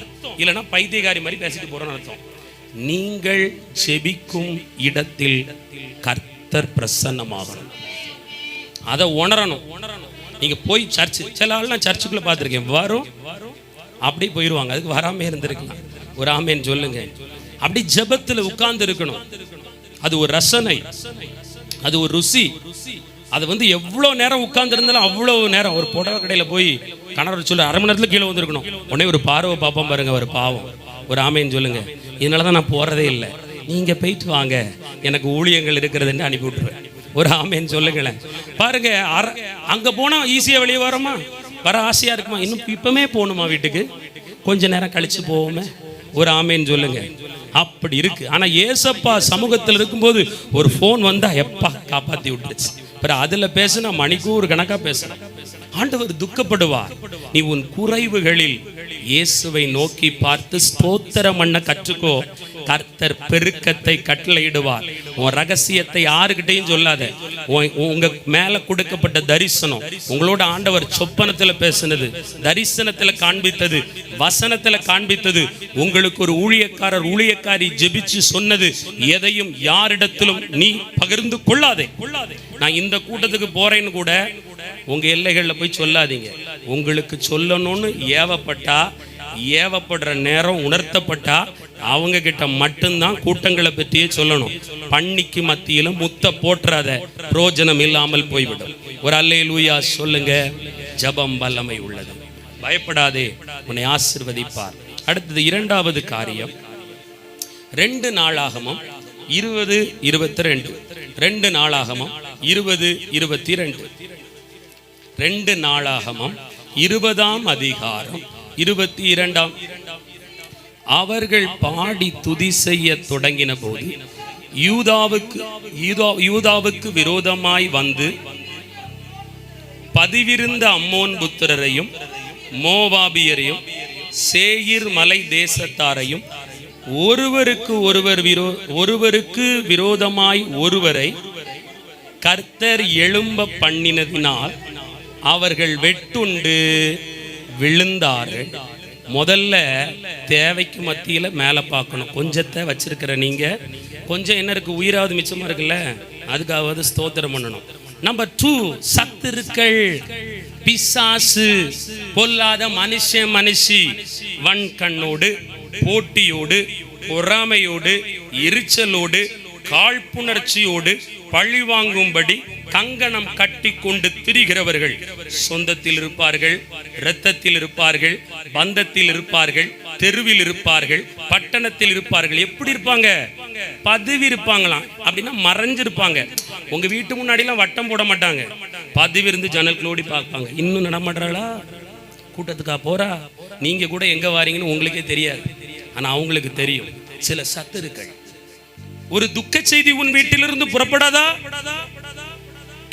இல்லைன்னா பைத்தியகாரி மாதிரி பேசிட்டு போறோம்னு அர்த்தம். நீங்கள் ஜெபிக்கும் இடத்தில் கர்த்தர் பிரசன்னமாகணும். அதை உணரணும். நீங்க போய் சர்ச்சு, சில ஆள்லாம் சர்ச்சுக்குள்ள பார்த்துருக்கேன், வரும் அப்படி போயிடுவாங்க. அதுக்கு வராம இருந்திருக்கலாம். ஒரு ஆமேன்னு சொல்லுங்க. அப்படி ஜெபத்துல உட்கார்ந்து இருக்கணும். அது ஒரு ரசனை, அது ஒரு ருசி. அது எவ்வளவு நேரம் உட்கார்ந்து இருந்தாலும் அவ்வளவு நேரம். ஒரு புடவை கடையில போய் கணவர் சொல்ல 1/2 மணி நேரத்துல கீழே வந்திருக்கணும். உடனே ஒரு பார்வை பார்ப்போம் பாருங்க, ஒரு பாவம். ஒரு ஆமேன்னு சொல்லுங்க. இதனாலதான் நான் போறதே இல்லை. நீங்க போயிட்டு வாங்க, எனக்கு ஊழியங்கள் இருக்கிறதுன்னு அனுப்பி விட்டுருவேன். ஒரு ஆமேன்னு சொல்லுங்களேன். பாருங்க, அங்க போனா ஈஸியா வெளியே வரோமா, வர ஆசையா இருக்குமா, இன்னும் இப்பமே போகணுமா வீட்டுக்கு, கொஞ்ச நேரம் கழிச்சு போவோமே. ஒரு ஆமேன்னு சொல்லுங்க. அப்படி இருக்கு. ஆனா ஏசப்பா சமூகத்தில் இருக்கும்போது ஒரு போன் வந்தா எப்பா காப்பாத்தி விட்டுருச்சு. அதுல பேசுனா மணிக்கூர் கணக்கா பேசலாம். ஆண்டவர் துக்கப்படுவார். நீ உன் குறைவுகளில் இயேசுவை நோக்கி பார்த்து ஸ்தோத்திரம் பண்ண கற்றுக்கோ. கர்த்தர் பெருக்கத்தை கட்டளையிடுவார். உன் ரகசியத்தை யாருக்கிட்டையும் சொல்லாத. உங்க மேல கொடுக்கப்பட்ட தரிசனம், உங்களோட ஆண்டவர் சொப்பனத்துல பேசினது, தரிசனத்துல காண்பித்தது, வசனத்துல காண்பித்தது, உங்களுக்கு ஒரு ஊழியக்காரர் ஊழியக்காரி ஜெபிச்சு சொன்னது, எதையும் யாரிடத்திலும் நீ பகிர்ந்து கொள்ளாதே. நான் இந்த கூட்டத்துக்கு போறேன்னு கூட உங்க எல்லைகள்ல போய் சொல்லாதீங்க. உங்களுக்கு சொல்லணும்னு ஏவப்படுற நேரம் உணர்த்தப்பட்டா அவங்க கிட்ட மட்டும்தான் கூட்டங்களை பற்றியே சொல்லணும். பன்னிக்கு மத்தியில முத்த போற்றாத, பிரோஜனம் இல்லாமல் போய்விடும். ஒரு அல்லேலூயா சொல்லுங்க. ஜெபம் வல்லமை உள்ளது, பயப்படாதே, உன்னை ஆசீர்வதிப்பார். அடுத்தது 2வது காரியம், 2 நாளாகமம் 20:22. 2 நாளாகமம் 20:22. 2 நாளாகமம் 20ஆம் அதிகாரம் 22ஆம். அவர்கள் பாடி துதி செய்ய தொடங்கின போது யூதாவுக்கு விரோதமாய் வந்து பதிவிருந்த அம்மோன் புத்திரரையும் மோவாபியரையும் சேயீர் மலை தேசத்தாரையும் ஒருவருக்கு விரோதமாய் ஒருவரை கர்த்தர் எழும்ப பண்ணினதினால் அவர்கள் வெட்டுண்டு விழுந்தார்கள். முதல்ல தேவைக்கு மத்தியில மேல பார்க்கணும். கொஞ்சத்தை வச்சிருக்கிற நீங்க கொஞ்சம் என்ன இருக்கு, உயிராவது மிச்சமா இருக்குல்ல, அதுக்காவது ஸ்தோத்திரம் பண்ணணும். நம்பர் 2, சத்துருக்கள், பிசாசு, பொல்லாத மனுஷி வன்கண்ணோடு, போட்டியோடு, பொறாமையோடு, எரிச்சலோடு, காழ்ப்புணர்ச்சியோடு, பழி வாங்கும்படி கங்கணம் கட்டி கொண்டு திரிகிறவர்கள் சொந்தத்தில் இருப்பார்கள், இரத்தத்தில் இருப்பார்கள், பந்தத்தில் இருப்பார்கள், தெருவில் இருப்பார்கள், பட்டணத்தில் இருப்பார்கள். எப்படி இருப்பாங்க? பதவி இருப்பாங்களாம். அப்படின்னா மறைஞ்சிருப்பாங்க. உங்க வீட்டு முன்னாடிலாம் வட்டம் போட மாட்டாங்க, பதவி இருந்து ஜன்னல்களோடி பார்ப்பாங்க. இன்னும் நடமாடுறாளா, கூட்டத்துக்கா போறா, நீங்க கூட எங்க வாரீங்கன்னு உங்களுக்கே தெரியாது. ஆனா அவங்களுக்கு தெரியும். சில சத்துருக்கள், ஒரு துக்க செய்தி உன் வீட்டிலிருந்து புறப்படாதா,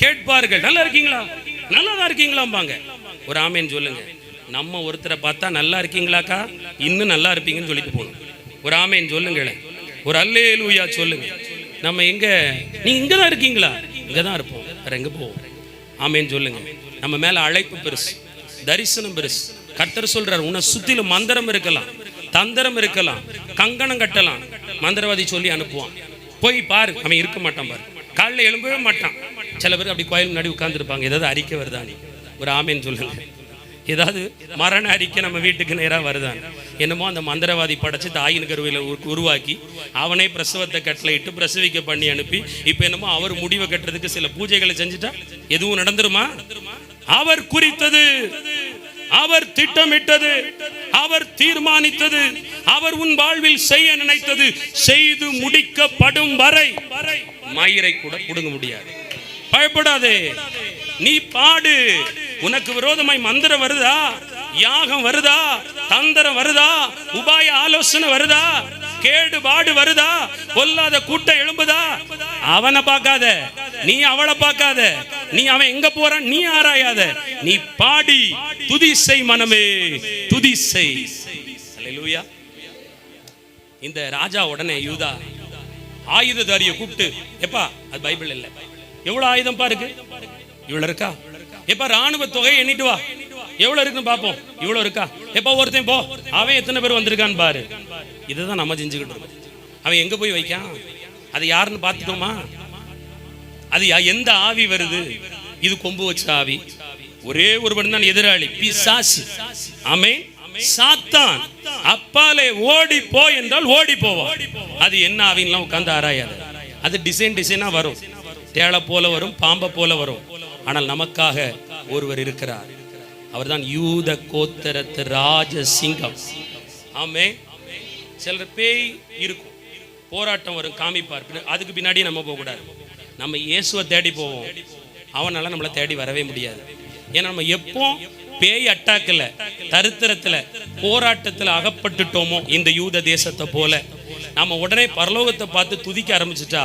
கேட்பார்கள். நல்லா இருக்கீங்களா, நல்லா தான் இருக்கீங்களாம்பாங்க. ஒரு ஆமேன்னு சொல்லுங்க. நம்ம ஒருத்தரை பார்த்தா நல்லா இருக்கீங்களாக்கா, இன்னும் நல்லா இருப்பீங்கன்னு சொல்லிட்டு போகணும். ஒரு ஆமேன்னு சொல்லுங்களேன். ஒரு அல்லேலூயா சொல்லுங்க. நம்ம எங்க, நீங்க இங்க தான் இருக்கீங்களா, இங்க தான் இருப்போம், வேற எங்க போவோம். ஆமேன்னு சொல்லுங்க. நம்ம மேல அழைப்பு பெருசு, தரிசனம் பெருசு. கர்த்தர் சொல்றார், உன்னை சுத்திலும் மந்திரம் இருக்கலாம், தந்திரம் இருக்கலாம், கங்கணம் கட்டலாம். மந்திரவாதி சொல்லி அனுப்புவான், போய் பாரு, அவன் இருக்க மாட்டான் பாரு, காலைல எழும்பவே மாட்டான். சில பேர் அப்படி கோயில் முன்னாடி உட்கார்ந்து இருப்பாங்க. ஏதாவது அறிக்கை வருதானே, ஒரு ஆமேன்னு சொல்லுங்க. ஏதாவது மரண அறிக்கை நம்ம வீட்டுக்கு நேராக வருதான், என்னமோ அந்த மந்திரவாதி படைச்சு தாயின் கருவில உருவாக்கி அவனே பிரசவத்தை கட்டளையிட்டு பிரசவிக்க பண்ணி அனுப்பி இப்ப என்னமோ அவர் முடிவை கட்டுறதுக்கு சில பூஜைகளை செஞ்சுட்டா எதுவும் நடந்துருமா? அவர் குறித்தது, அவர் திட்டமிட்டது, அவர் தீர்மானித்தது, அவர் உன் வாழ்வில் செய்ய நினைத்தது செய்து முடிக்கப்படும் வரை மயிரை கூட புடுங்க முடியாது. பயப்படாதே, நீ பாடு. உனக்கு விரோதமாய் மந்திரம் வருதா, யாகம் வருதா, தந்திரம் வருதா, உபாய ஆலோசனை வருதா, கேடுபாடு வருதா, பொல்லாத கூட்டம் எழும்புதா, அவனை பார்க்காத, நீ அவளை பார்க்காத, நீ அவன் எங்க போறான் நீ ஆராயாத, நீ பாடி துதி செய் மனமே, துதி செய். அல்லேலூயா. இந்த ராஜா உடனே யூதா ஆயுததாரிய கூப்பிட்டு, எப்பா அது பைபிள் இல்ல, எவ்வளவு ஆயுதம் பாருக்கு, இவ்வளவு இருக்கா, எப்ப ராணுவ தொகையை எண்ணிட்டு வா, எவ்வளவு இருக்குன்னு பாப்போம், இவ்வளவு இருக்கா, எப்ப ஒருத்தன் போ, அவன் எத்தனை பேர் வந்திருக்கான்னு பாரு. இதுதான் நம்ம செஞ்சுக்கிட்டு இருக்கோம். அவன் எங்க போய் வைக்கான்? அது யாருன்னு பார்த்துட்டோமா? அது எந்த ஆவி வருது? இது கொம்பு வச்ச ஆவி. ஒரே ஒருவன் தான் எதிராளி, பிசாசு. ஆமென். சாத்தான். அப்பாலே ஓடி போ என்றால் ஓடி போவான். அது என்ன ஆவின்லாம் உட்கார்ந்து ஆராயாது. அது டிசைனா வரும், தேளை போல வரும், பாம்பை போல வரும். ஆனால் நமக்காக ஒருவர் இருக்கிறார். அவர்தான் யூத கோத்திரத்து ராஜசிங்கம். ஆமே. சிலர் பேய் இருக்கும், போராட்டம் வரும், காமிப்பார். அதுக்கு பின்னாடி நம்ம போகக்கூடாது. நம்ம இயேசுவை தேடி போவோம். அவனால நம்மளை தேடி வரவே முடியாது. ஏன்னா நம்ம எப்போ பேய் அட்டாக்கில், தரித்திரத்தில், போராட்டத்தில் அகப்பட்டுட்டோமோ இந்த யூத தேசத்தை போல, நம்ம உடனே பரலோகத்தை பார்த்து துதிக்க ஆரம்பிச்சுட்டா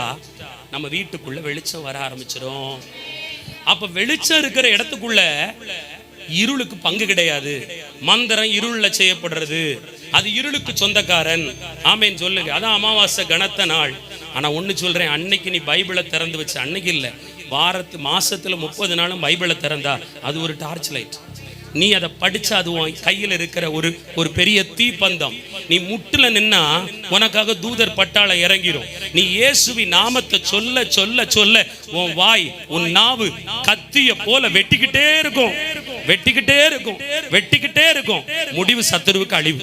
நம்ம வீட்டுக்குள்ள வெளிச்சம் வர ஆரம்பிச்சிடும். அப்ப வெளிச்சம் இருக்கிற இடத்துக்குள்ள இருளுக்கு பங்கு கிடையாது. மந்திரம் இருள்ல செய்யப்படுறது, அது இருளுக்கு சொந்தக்காரன். ஆமேன் சொல்லுங்க. அதான் அமாவாசை கனத்த நாள். ஆனா ஒண்ணு சொல்றேன், அன்னைக்கு நீ பைபிளை திறந்து வச்சு, அன்னைக்கு இல்லை, மாசத்துல 30 நாளும் பைபிளை திறந்தா அது ஒரு டார்ச் லைட். நீ அதை படிச்சா அது கையில் இருக்கிற ஒரு பெரிய தீப்பந்தம். நீ முட்டுல நின்னா உனக்காக தூதர் பட்டாளம் இறங்கிரும். நீ இயேசுவின் நாமத்தை சொல்ல சொல்ல சொல்ல உன் வாய், உன் நாவு கத்திய போல வெட்டிக்கிட்டே இருக்கும், வெட்டிக்கிட்டே இருக்கும், வெட்டிக்கிட்டே இருக்கும். முடிவு சத்துருவுக்கு அழிவு.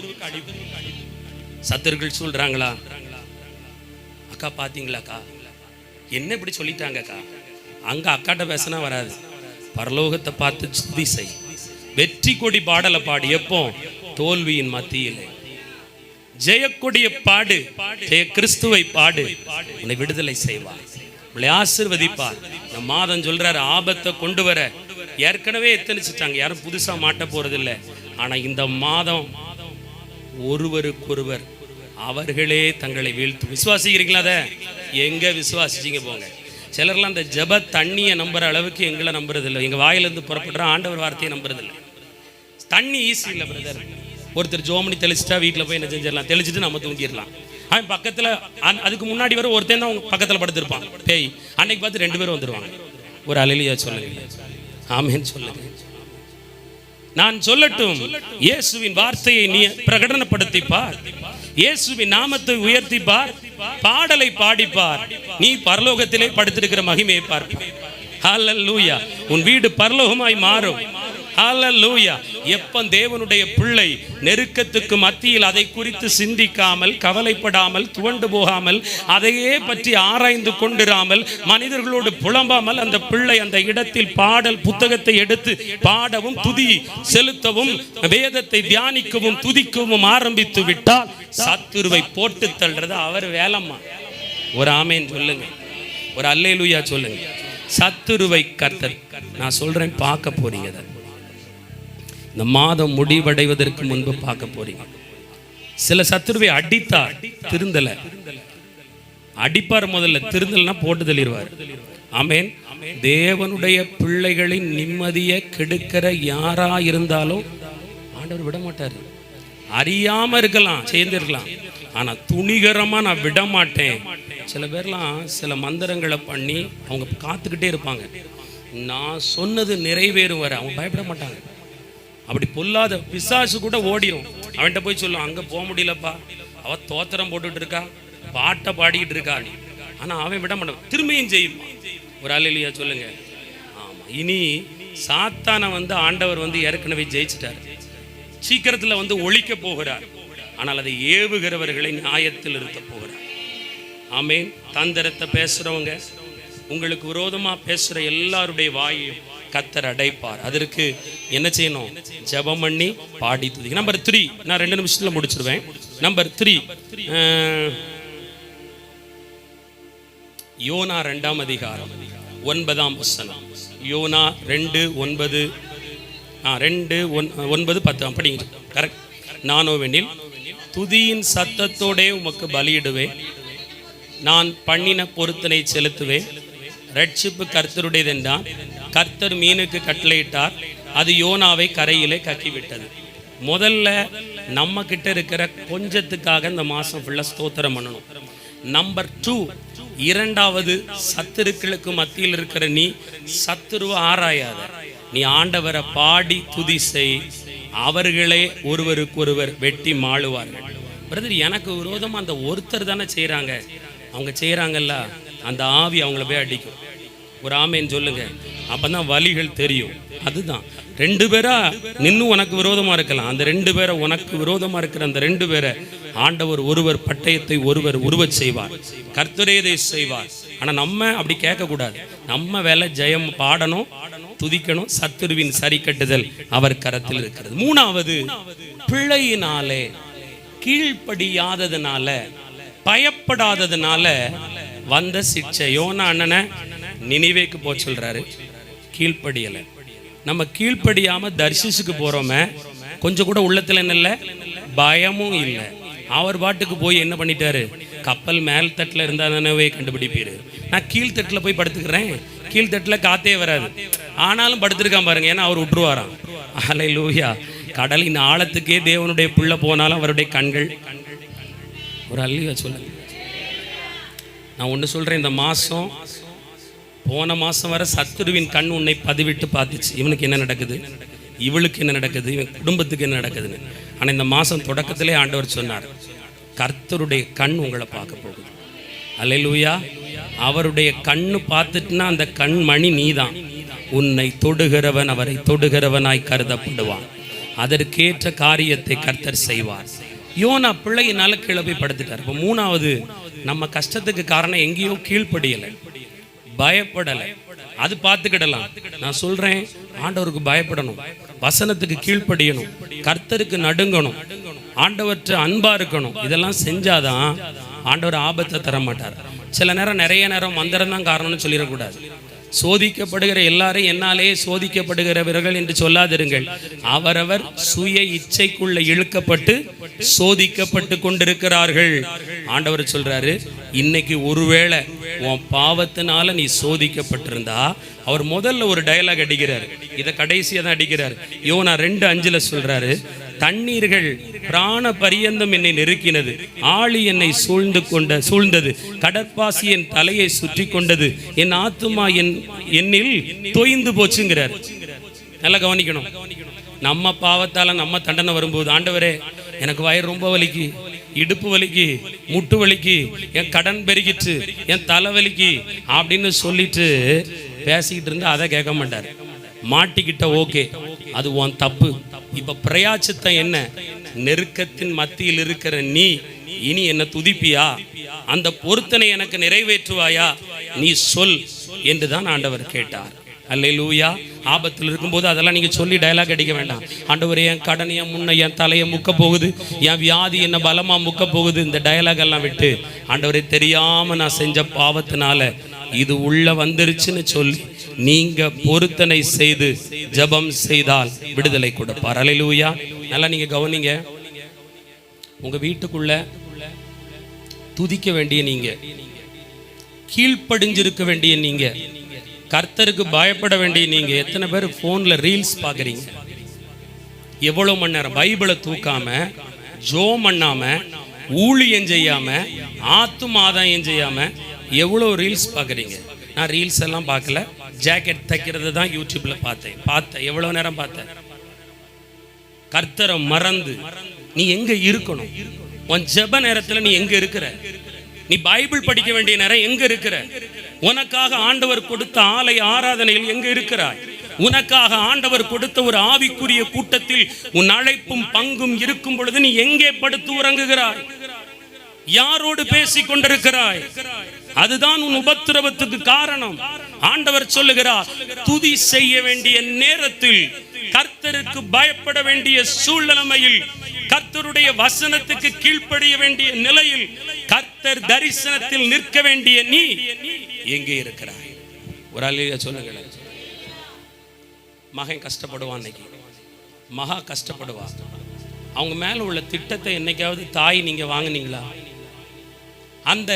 சத்துருக்கள் சொல்றாங்களா, அக்கா பாத்தீங்களாக்கா என்ன இப்படி சொல்லிட்டாங்கக்கா? அங்க அக்காட்ட பேசினா வராது, பரலோகத்தை பார்த்து சுத்தி செய். வெற்றி கொடி பாடலை பாடு. எப்போ? தோல்வியின் மத்தியில் ஜெயக்கொடியை பாடு, ஜெய கிறிஸ்துவை பாடு. உன்னை விடுதலை செய்வார், உன்னை ஆசீர்வதிப்பார். இந்த மாதம் சொல்றாரு, ஆபத்தை கொண்டு வர ஏற்கனவே எத்தனிச்சிட்டாங்க, யாரும் புதுசா மாட்ட போறது இல்லை. ஆனா இந்த மாதம் ஒருவருக்கொருவர் அவர்களே தங்களை வீழ்த்து. விசுவாசிக்கிறீங்களா? அதை எங்க விசுவாசிச்சிங்க போங்க. சிலர்லாம் அந்த ஜப தண்ணியை நம்புற அளவுக்கு எங்களை நம்புறது இல்லை. எங்க வாயிலிருந்து புறப்படுற ஆண்டவர் வார்த்தையை நம்புறது இல்லை. தண்ணி ஈஸி இல்லை பிரதர். ஒருத்தர் ஜோமனி தெளிச்சுட்டா வீட்டில் போய் என்ன செஞ்சிடலாம், தெளிச்சுட்டு நம்ம தூங்கிடலாம். அவன் பக்கத்தில், அதுக்கு முன்னாடி வர ஒருத்தன் தான் அவங்க பக்கத்தில் படுத்திருப்பான் பேய். அன்னைக்கு பார்த்து 2 பேரும் வந்துடுவாங்க. ஒரு அல்லேலூயா சொல்லுங்க, ஆமென் சொல்லுங்க. நான் சொல்லட்டும், இயேசுவின் வார்த்தையை நீ பிரகடனப்படுத்திப்பார், இயேசுவின் நாமத்தை உயர்த்திப்பார், பாடலை பாடிப்பார். நீ பரலோகத்திலே படுத்திருக்கிற மகிமையை பார்ப்பார். ஹல்லேலூயா. உன் வீடு பரலோகமாய் மாறும். ஹல்லேலூயா. எப்ப தேவனுடைய பிள்ளை நெருக்கத்துக்கு மத்தியில் அதை குறித்து சிந்திக்காமல், கவலைப்படாமல், துவண்டு போகாமல், அதையே பற்றி ஆராய்ந்து கொண்டிராமல், மனிதர்களோடு புலம்பாமல், அந்த பிள்ளை அந்த இடத்தில் பாடல் புத்தகத்தை எடுத்து பாடவும், துதி செலுத்தவும், வேதத்தை தியானிக்கவும், துதிக்கவும் ஆரம்பித்து விட்டால் சத்துருவை போட்டு தள்ளுறது அவர் வேலைம்மா. ஒரு ஆமேன் சொல்லுங்க, ஒரு அல்லேலூயா சொல்லுங்க. சத்துருவை கர்த்தர், நான் சொல்றேன், பார்க்க போறீங்க. இந்த மாதம் முடிவடைவதற்கு முன்பு பார்க்க போறீங்க. சில சத்துருவை அடித்தார், திருந்தல, அடிப்பார் முதல்ல, திருந்தல்னா போட்டு தள்ளிடுவார். ஆமென். தேவனுடைய பிள்ளைகளின் நிம்மதியை கெடுக்கிற யாரா இருந்தாலும் ஆண்டவர் விட மாட்டார். அறியாம இருக்கலாம், சேர்ந்திருக்கலாம், ஆனா துணிகரமா நான் விட மாட்டேன். சில பேர்லாம் சில மந்திரங்களை பண்ணி அவங்க காத்துக்கிட்டே இருப்பாங்க, நான் சொன்னது நிறைவேறும் வர. அவங்க பயப்பட மாட்டாங்க. அப்படி பொல்லாத பிசாசு கூட ஓடிடும். அவன்கிட்ட போய் சொல்லும், அங்கே போக முடியலப்பா, அவ தோத்திரம் போட்டுட்டு இருக்கா, பாட்டை பாடிக்கிட்டு இருக்கா. ஆனால் அவன் விட மாட்டான், திரும்பியும் செய்வான். ஒரு அல்லேலூயா சொல்லுங்க. ஆமாம். இனி சாத்தானை ஆண்டவர் ஏற்கனவே ஜெயிச்சிட்டார். சீக்கிரத்தில் ஒழிக்க போகிறார். ஆனால் அதை ஏவுகிறவர்களை நியாயத்தில் இருக்க போகிறார். ஆமேன். தந்திரத்தை பேசுகிறவங்க, உங்களுக்கு விரோதமாக பேசுகிற எல்லாருடைய வாயையும் கர்த்தர் அடைப்பார். அதற்கு என்ன செய்யணும்? ஜெபம் பண்ணி பாடி துதி. நம்பர் 3, நான் 2 நிமிஷத்துல முடிச்சிருவேன். நம்பர் 3, யோனா 2ஆம் அதிகாரம் 9ஆம் வசனம். யோனா 2:9, 2:9-10 படிங்க. கரெக்ட். நானோவெனில் துதியின் சத்தத்தோடே உமக்கு பலியிடுவேன், நான் பண்ணின பொருத்தனை செலுத்துவேன். ரட்சிப்பு கர்த்தருடையது என்றான். கர்த்தர் மீனுக்கு கட்டளையிட்டார், அது யோனாவை கரையிலே கக்கிவிட்டது. முதல்ல நம்ம கிட்ட இருக்கிற கொஞ்சத்துக்காக இந்த மாசம் ஃபுல்லா ஸ்தோத்திரம் பண்ணணும். நம்பர் 2, இரண்டாவது, சத்துருக்களுக்கு மத்தியில் இருக்கிற நீ சத்துருவை ஆராயாத, நீ ஆண்டவரை பாடி துதி செய். அவர்களே ஒருவருக்கொருவர் வெட்டி மாளுவார்கள். பிரதர் எனக்கு விரோதமாக அந்த ஒருத்தர் தானே செய்கிறாங்க, அவங்க செய்கிறாங்கல்ல, அந்த ஆவி அவங்கள போய் அடிக்கும். ஒரு ஆமேன்னு சொல்லுங்க, அப்போ தான் வலிகள் தெரியும். அதுதான் 2 பேரா நின்று உனக்கு விரோதமாக இருக்கலாம், அந்த 2 பேரை உனக்கு விரோதமாக இருக்கிற அந்த 2 பேரை ஆண்டவர் ஒருவர் பட்டயத்தை ஒருவர் உருவச் செய்வார், கர்த்தரே இதை செய்வார். ஆனால் நம்ம அப்படி கேட்கக்கூடாது. நம்ம வேலை ஜெயம் பாடணும், துதிக்கணும். சத்துருவின் சரி கட்டுதல் அவர் கரத்தில் இருக்கிறது. 3வது, பிழையினாலே, கீழ்ப்படியாததுனால, பயப்படாததுனால வந்த சிக்ஷை. யோனா அண்ணனை நினிவேக்கு போக சொல்றாரு, கீழ்ப்படியலை. நம்ம கீழ்ப்படியாம தர்ஷிஸுக்கு போறோமே, கொஞ்சம் கூட உள்ளத்துல என்ன இல்லை, பயமும் இல்லை. அவர் பாட்டுக்கு போய் என்ன பண்ணிட்டாரு, கப்பல் மேல் தட்டில் இருந்தா தானே கண்டுபிடிப்பீரு. நான் கீழ்த்தட்டில் போய் படுத்துக்கிறேன், கீழ்த்தட்டில் காத்தே வராது, ஆனாலும் படுத்திருக்கான் பாருங்க, ஏன்னா அவர் விட்டுருவாராம். அல்லேலூயா. கடலின் ஆழத்துக்கே தேவனுடைய புள்ள போனாலும் அவருடைய கண்கள் ஒரு அல்லியா சொல்லுங்க. நான் ஒன்று சொல்றேன், இந்த மாசம் போன மாசம் வர சத்துருவின் கண் உன்னை பதிவிட்டு பார்த்துச்சு. இவனுக்கு என்ன நடக்குது, இவளுக்கு என்ன நடக்குது, இவன் குடும்பத்துக்கு என்ன நடக்குதுன்னு. ஆனால் இந்த மாதம் தொடக்கத்திலே ஆண்டவர் சொன்னார், கர்த்தருடைய கண் உங்களை பார்க்க போகுது. அல்லேலூயா. அவருடைய கண்ணு பார்த்துட்டுனா அந்த கண்மணி நீதான். உன்னை தொடுகிறவன் அவரை தொடுகிறவனாய் கருதப்படுவான். அதற்கேற்ற காரியத்தை கர்த்தர் செய்வார். யோனா பிள்ளையினால கீழே போய் படுத்துட்டார். இப்போ 3வது, நம்ம கஷ்டத்துக்கு காரணம் எங்கேயோ கீழ்ப்படியலை, பயப்படலை. அது பார்த்துக்கிடலாம். நான் சொல்றேன், ஆண்டவருக்கு பயப்படணும், வசனத்துக்கு கீழ்ப்படியணும், கர்த்தருக்கு நடுங்கணும், ஆண்டவற்ற அன்பா இருக்கணும். இதெல்லாம் செஞ்சாதான் ஆண்டவர் ஆபத்தை தர மாட்டார். சில நேரம் நிறைய நேரம் மந்திரம் தான் காரணம்னு சொல்லிடக்கூடாது. சோதிக்கப்படுகிற எல்லாரும் என்னாலே சோதிக்கப்படுகிறவர்கள் என்று சொல்லாதிருங்கள். அவரவர் சுய இச்சைக்குள்ள இழுக்கப்பட்டு சோதிக்கப்பட்டு கொண்டிருக்கிறார்கள். ஆண்டவர் சொல்றாரு, இன்னைக்கு ஒருவேளை உன் பாவத்தினால நீ சோதிக்கப்பட்டிருந்தா, அவர் முதல்ல ஒரு டயலாக் அடிக்கிறார், இதை கடைசியா தான் அடிக்கிறார். யோனா 2:5 சொல்றாரு, தண்ணீர்கள் பிராண பரியந்தம் என்னை நெருக்கினது, ஆழி என்னை சூழ்ந்தது, கடற்பாசி என் தலையை சுற்றி கொண்டது, என் ஆத்துமா என்னில் தொய்ந்து போச்சுங்கிறார். நல்லா கவனிக்கணும். நம்ம பாவத்தால நம்ம தண்டனை வரும்போது, ஆண்டவரே எனக்கு வயிறு ரொம்ப வலிக்கு, இடுப்பு வலிக்கு, முட்டு வலிக்கு, என் கடன் பெருகிட்டு, என் தலை வலிக்கு அப்படின்னு சொல்லிட்டு பேசிக்கிட்டு இருந்தா அதை கேட்க மாட்டார். மாட்டிக்கிட்ட ஓகே, அது உன் தப்பு. இப்ப பிரயாச்சித்தம் என்ன, நெருக்கத்தின் மத்தியில் இருக்கிற நீ இனி என்ன துதிப்பியா, அந்த பொருத்தனை எனக்கு நிறைவேற்றுவாயா, நீ சொல் என்றுதான் ஆண்டவர் கேட்டார். அல்லேலூயா. ஆபத்தில் இருக்கும்போது அதெல்லாம் நீங்க சொல்லி டயலாக் அடிக்க வேண்டாம். ஆண்டவரே என் கடன், என் முன்ன என் தலையை முக்க போகுது, என் வியாதி என்ன பலமா முக்க போகுது, இந்த டயலாக் எல்லாம் விட்டு, ஆண்டவரே தெரியாம நான் செஞ்ச பாவத்தினால இது உள்ள வந்துருச்சுன்னு சொல்லி நீங்க பொருத்தனை செய்து ஜெபம் செய்தால் விடுதலை கொடுப்பார். அல்லேலூயா. நல்லா நீங்க கவனிங்க. உங்க வீட்டுக்குள்ள துதிக்க வேண்டிய நீங்க, கீழ்ப்படிஞ்சிருக்க வேண்டிய நீங்க, கர்த்தருக்கு பயப்பட வேண்டிய நீங்க, எத்தனை பேர் போன்ல ரீல்ஸ் பாக்குறீங்க? எவ்வளவு மணி நேரம் பைபிளை தூக்காம, ஜோம் பண்ணாம, ஊழியம் செய்யாம, ஆத்தும ஆதாயம் செய்யாம எவ்வளவு ரீல்ஸ் பாக்குறீங்க? நான் ரீல்ஸ் எல்லாம் பார்க்கல, ஜாக்கெட் தைக்கிறது தான் யூடியூப்ல பார்த்தேன். எவ்வளவு நேரம் பார்த்தேன்? கர்த்தரை மறந்து நீ எங்க இருக்கணும்? உன் ஜெப நேரத்துல நீ எங்க இருக்கிற? நீ பைபிள் படிக்க வேண்டிய நேரம் எங்க இருக்கிற? உனக்காக ஆண்டவர் கொடுத்த ஆலய ஆராதனையில் எங்க இருக்கிறாய்? உனக்காக ஆண்டவர் கொடுத்த ஒரு ஆவிக்குரிய கூட்டத்தில் உன் அழைப்பும் பங்கும் இருக்கும் பொழுது நீ எங்கே படுத்து உறங்குகிறாய்? யாரோடு பேசிக் கொண்டிருக்கிறாய்? அதுதான் உன் உபத்திரவத்துக்கு காரணம். ஆண்டவர் சொல்லுகிறார், துதி செய்ய வேண்டிய நேரத்தில், கர்த்தருக்கு பயப்பட வேண்டிய சூழ்நிலையில், கர்த்தருடைய வசனத்துக்கு கீழ்ப்படிய வேண்டிய நிலையில், கர்த்தர் தரிசனத்தில் நிற்க வேண்டிய நீ எங்கே இருக்கிறாய்? ஒரு அல்லேலூயா சொல்லுங்களேன். மகன் கஷ்டப்படுவான், இன்னைக்கு மகா கஷ்டப்படுவா. அவங்க மேல உள்ள திட்டத்தை என்னைக்காவது தாய் நீங்க வாங்குனீங்களா? அந்த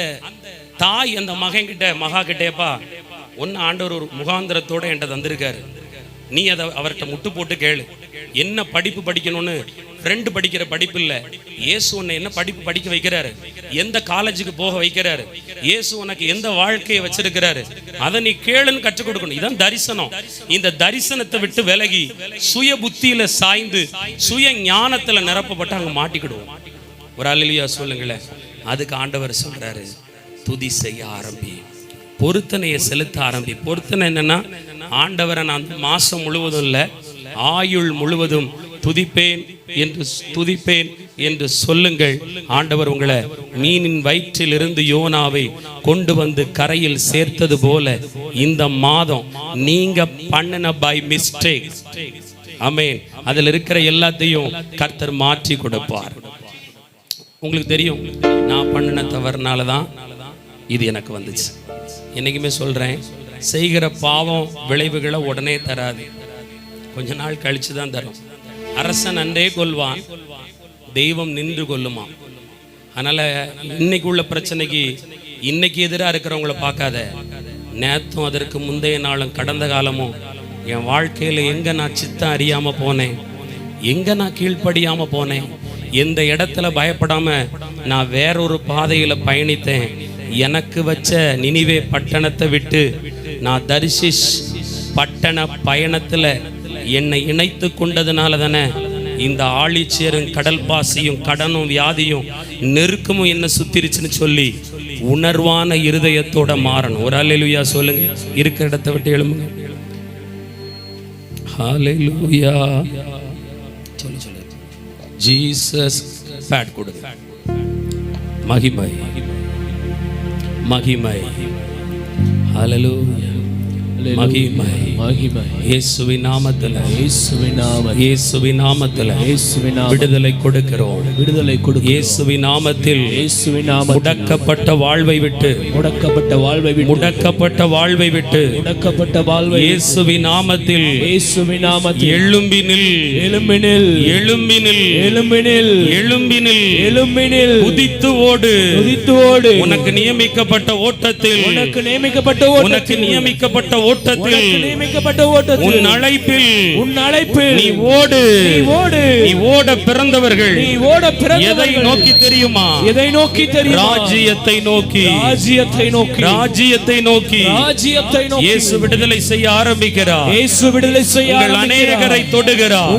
தாய் அந்த மகன் கிட்ட, மகா கிட்டேப்பா, ஒன்னு ஆண்டவர் ஒரு முகாந்திரத்தோட என்கிட்ட தந்திருக்காரு, நீ அதை அவர்கிட்ட முட்டு போட்டு கேளு. என்ன படிப்பு படிக்கணும்னு ஃப்ரெண்டு படிக்கிற படிப்பு இல்லை. இயேசு உன்னை என்ன படிப்பு படிக்க வைக்கிறாரு, எந்த காலேஜுக்கு போக வைக்கிறாரு, இயேசு உனக்கு எந்த வாழ்க்கையை வச்சிருக்கிறாரு, அதை நீ கேளுன்னு கற்றுக் கொடுக்கணும். இதான் தரிசனம். இந்த தரிசனத்தை விட்டு விலகி சுய புத்தியில சாய்ந்து சுய ஞானத்துல நிரப்பப்பட்டு அங்க மாட்டிக்கிடுவோம். ஒரு அல்லேலூயா சொல்லுங்களேன். அதுக்கு ஆண்டவர் சொல்றாரு, துதி செய்ய ஆரம்பி, பொருத்தனையை செலுத்த ஆரம்பி. பொருத்தனை என்னன்னா, ஆண்டவரை நான் மாசம் முழுவதும் இல்லை, ஆயுள் முழுவதும் துதிப்பேன் என்று சொல்லுங்கள். ஆண்டவர் உங்களை மீனின் வயிற்றில் இருந்து யோனாவை கொண்டு வந்து கரையில் சேர்த்தது போல இந்த மாதம் நீங்க பண்ணின பை மிஸ்டேக், ஆமென், அதில் இருக்கிற எல்லாத்தையும் கர்த்தர் மாற்றி கொடுப்பார். உங்களுக்கு தெரியும், நான் பண்ணின தவறுனால தான் இது எனக்கு வந்துச்சு. என்னைக்குமே சொல்றேன், செய்கிற பாவம் விளைவுகளை உடனே தராது, கொஞ்ச நாள் கழிச்சு தான் தரும். அரசன் அன்றே கொல்வான், தெய்வம் நின்று கொல்லுமா. அதனால இன்னைக்கு உள்ள பிரச்சனைக்கு இன்னைக்கு எதிராக இருக்கிறவங்கள பார்க்காத, நேத்தும் அதற்கு முந்தைய நாளும் கடந்த காலமும் என் வாழ்க்கையில் எங்கே நான் சித்தம் அறியாமல் போனேன், எங்கே நான் கீழ்ப்படியாமல் போனேன், எந்த இடத்துல பயப்படாமல் நான் வேறொரு பாதையில் பயணித்தேன், எனக்கு வச்ச நினிவே பட்டணத்தை விட்டு நான் தரிசிஷ் பட்டண பயணத்தில் என்னை இணைத்து கொண்டதுனால தானே இந்த ஆழிச்சேரும் கடல் பாசியும் கடனும் வியாதியும் நெருக்கமும் என்ன சுத்திருச்சுன்னு சொல்லி உணர்வான இருதயத்தோட மாறணும். ஒரு அல்லேலூயா சொல்லுங்க. இருக்கிற இடத்தை விட்டு எழும்புங்க. ஹல்லேலூயா சொல்லு. ஜீசஸ் பேட் கொடுங்க. மகிமை மகிமை ஹல்லேலூயா மகிமை மகிமை. இயேசுவின் நாமத்தில் விடுதலை கொடுக்கிறோம். இயேசுவின் நாமத்தில் முடக்கப்பட்ட வாழ்வை விட்டு இயேசுவின் நாமத்தில் எழும்பினில் உதித்து ஓடு. உனக்கு நியமிக்கப்பட்ட ஓட்டத்தில் உனக்கு நியமிக்கப்பட்ட ஓட்டத்தில் உன் அழைப்பில் நீ ஓடு. நீ ஓட பிறந்தவர்கள் எதை நோக்கி தெரியுமா? ராஜ்யத்தை நோக்கி. இயேசு விடுதலை செய்ய ஆரம்பிக்கிறார்.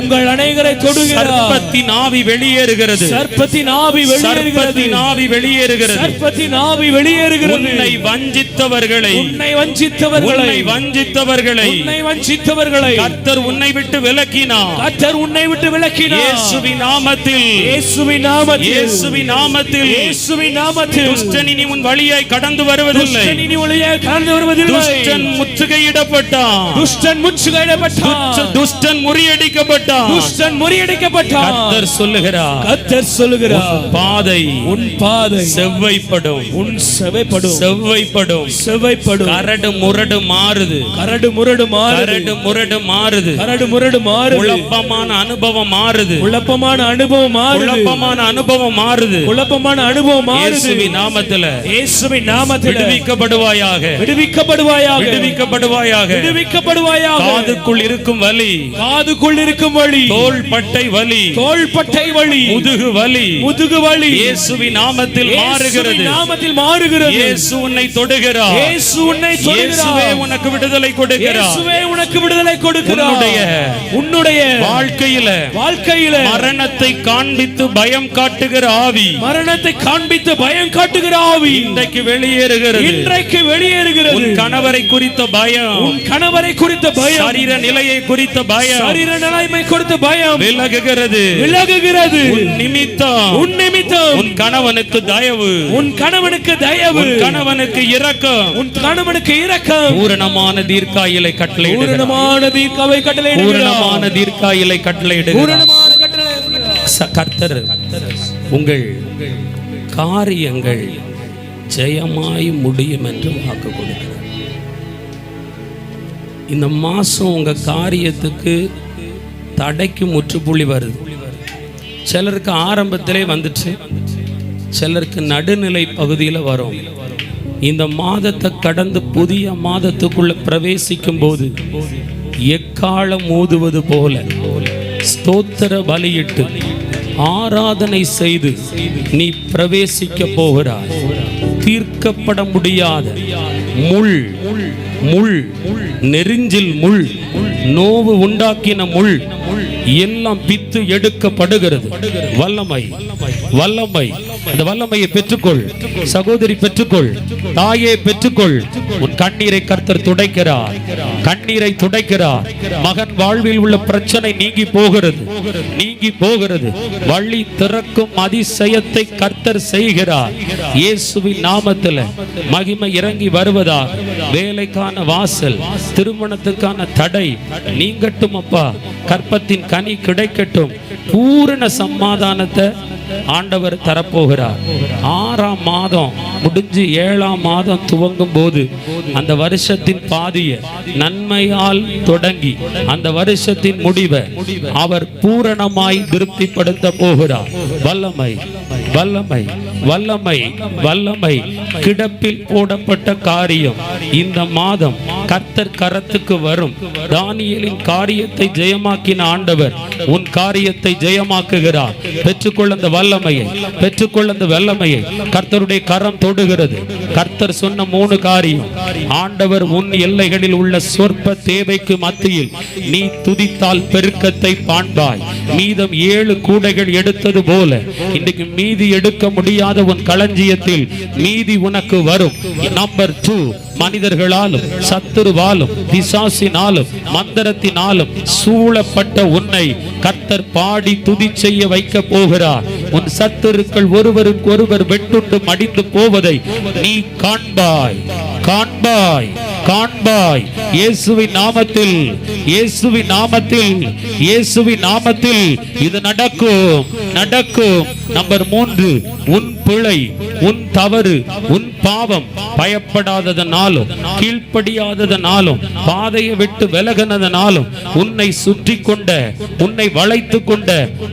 உங்கள் அநேகரை தொடுகிறார். சர்ப்பத்தின் ஆவி வெளியேறுகிறது. உன்னை வஞ்சித்தவர்களை கர்த்தர் உன்னை விட்டு விலக்கினார். இயேசுவின் நாமத்தில் துஷ்டன் இனி உன் வழியாய் கடந்து வருவதில்லை. துஷ்டன் முற்றுகையிடப்பட்டான். துஷ்டன் முறியடிக்கப்பட்டான். கர்த்தர் சொல்லுகிறார், உன் பாதை செவ்வைப்படும். கரடு முரடு மாறுது. குழப்பமான அனுபவம் மாறுது. இயேசுவின் நாமத்தில் விடுவிக்கப்படுவாயாக. காதுக்குள் இருக்கும் வலி, தோள்பட்டை வலி, முதுகு வலி இயேசுவின் நாமத்தில் மாறுகிறது. இயேசு உன்னை தொடுகிறார். இயேசுவே உனக்கு விடுதலை கொடுக்கிறார். உன்னுடைய வாழ்க்கையில மரணத்தை காண்பித்து பயம் காட்டுகிற ஆவி இன்றைக்கு வெளியேறுகிறது. உன் கணவரை குறித்த பயம், சரீர நிலையை குறித்த பயம் விலகுகிறது. உன் நிமித்தம் உன் கணவனுக்கு தயவு, உன் கணவனுக்கு இரக்கம், பூரணமான தீர்க்காயிலை கட்டளையிடுகிறார். கர்த்தர் உங்கள் காரியங்கள் ஜெயமாய் முடியும் என்று வாக்கு கொடுக்கிறார். இந்த மாசம் உங்க காரியத்துக்கு தடைக்கு முற்றுப்புள்ளி வருது. சிலருக்கு ஆரம்பத்திலே வந்துச்சு, சிலருக்கு நடுநிலை பகுதியில் வரும். இந்த மாதத்தை கடந்து புதிய மாதத்துக்குள்ள பிரவேசிக்கும் போது எக்காலம் ஊதுவது போல ஸ்தோத்திர பலியிட்டு ஆராதனை செய்து நீ பிரவேசிக்க போகிறாய். தீர்க்கப்பட முடியாத முள், நெரிஞ்சில் முள் நோவு உண்டாக்கின முள் எல்லாம் பித்து எடுக்கப்படுகிறது. வல்லமை, வல்லமை. அந்த வல்லமையை பெற்றுக்கொள் சகோதரி, பெற்றுக்கொள் தாயே, பெற்றுக்கொள். உன் கண்ணீரை கர்த்தர் துடைக்கிறார், கண்ணீரை துடைக்கிறார். மகன் வாழ்வில் உள்ள பிரச்சனை நீங்கி போகிறது, நீங்கி போகிறது. வழி திறக்கும் அதிசயத்தை கர்த்தர் செய்கிறார். இயேசுவின் நாமத்தில் மகிமை இறங்கி வருவதாக. வேலைக்கான வாசல், திருமணத்துக்கான தடை நீங்கட்டும் அப்பா. கற்பத்தின் கனி கிடைக்கட்டும். பூரண சமாதானத்தை ஆண்டவர் தரப்போகிறார். 6ஆம் மாதம் முடிஞ்சு 7ஆம் மாதம் துவங்கும் போது அந்த வருஷத்தின் பாதியை நன்மையால் தொடங்கி அந்த வருஷத்தின் முடிவை அவர் பூரணமாய் திருப்திப்படுத்த போகிறார். வல்லமை, வல்லமை, வல்லமை, வல்லமை. கிடப்பில் போடப்பட்ட காரியம் இந்த மாதம் கர்த்தர் கரத்துக்கு வரும். தானியேலின் காரியத்தை ஜெயமாக்கின ஆண்டவர் உன் காரியத்தை ஜெயமாக்குகிறார். பெற்றுக்கொள்ள அந்த வல்லமையை, பெற்றுக்கொள்ள அந்த வல்லமையை. கர்த்தருடைய கரம் தொடுகிறது. கர்த்தர் சொன்ன 3 காரியம். ஆண்டவர் உன் எல்லைகளில் உள்ள சொற்ப தேவைக்கு மத்தியில் நீ துதித்தால் பெருக்கத்தை காண்பாய். மீதம் 7 கூடைகள் எடுத்தது போல இன்றைக்கு மீதி எடுக்க முடியாத உன் களஞ்சியத்தில் மீதி உனக்கு வரும். நம்பர் 2, மனிதர்களாலும் சத்துருவாலும் பிசாசினாலும் மந்திரத்தினாலும் சூழப்பட்ட உன்னை கர்த்தர் பாடி துதி செய்ய வைக்க போகிறார். உன் சத்துருக்கள் ஒருவருக்கு ஒருவர் வெட்டுண்டு மடிந்து போவதை நீ காண்பாய், காண்பாய், காண்பாய். இயேசுவின் நாமத்தில், இயேசுவின் நாமத்தில், இயேசுவின் நாமத்தில் இது நடக்கும், நடக்கும். நம்பர் 3, உன் பிழை, உன் தவறு, உன் பாவம் பயப்படாததனாலும் கீழ்ப்படியாததனாலும் பாதையை விட்டு விலகினதனாலும் உன்னை சுற்றி கொண்ட, உன்னை வளைத்து கொண்ட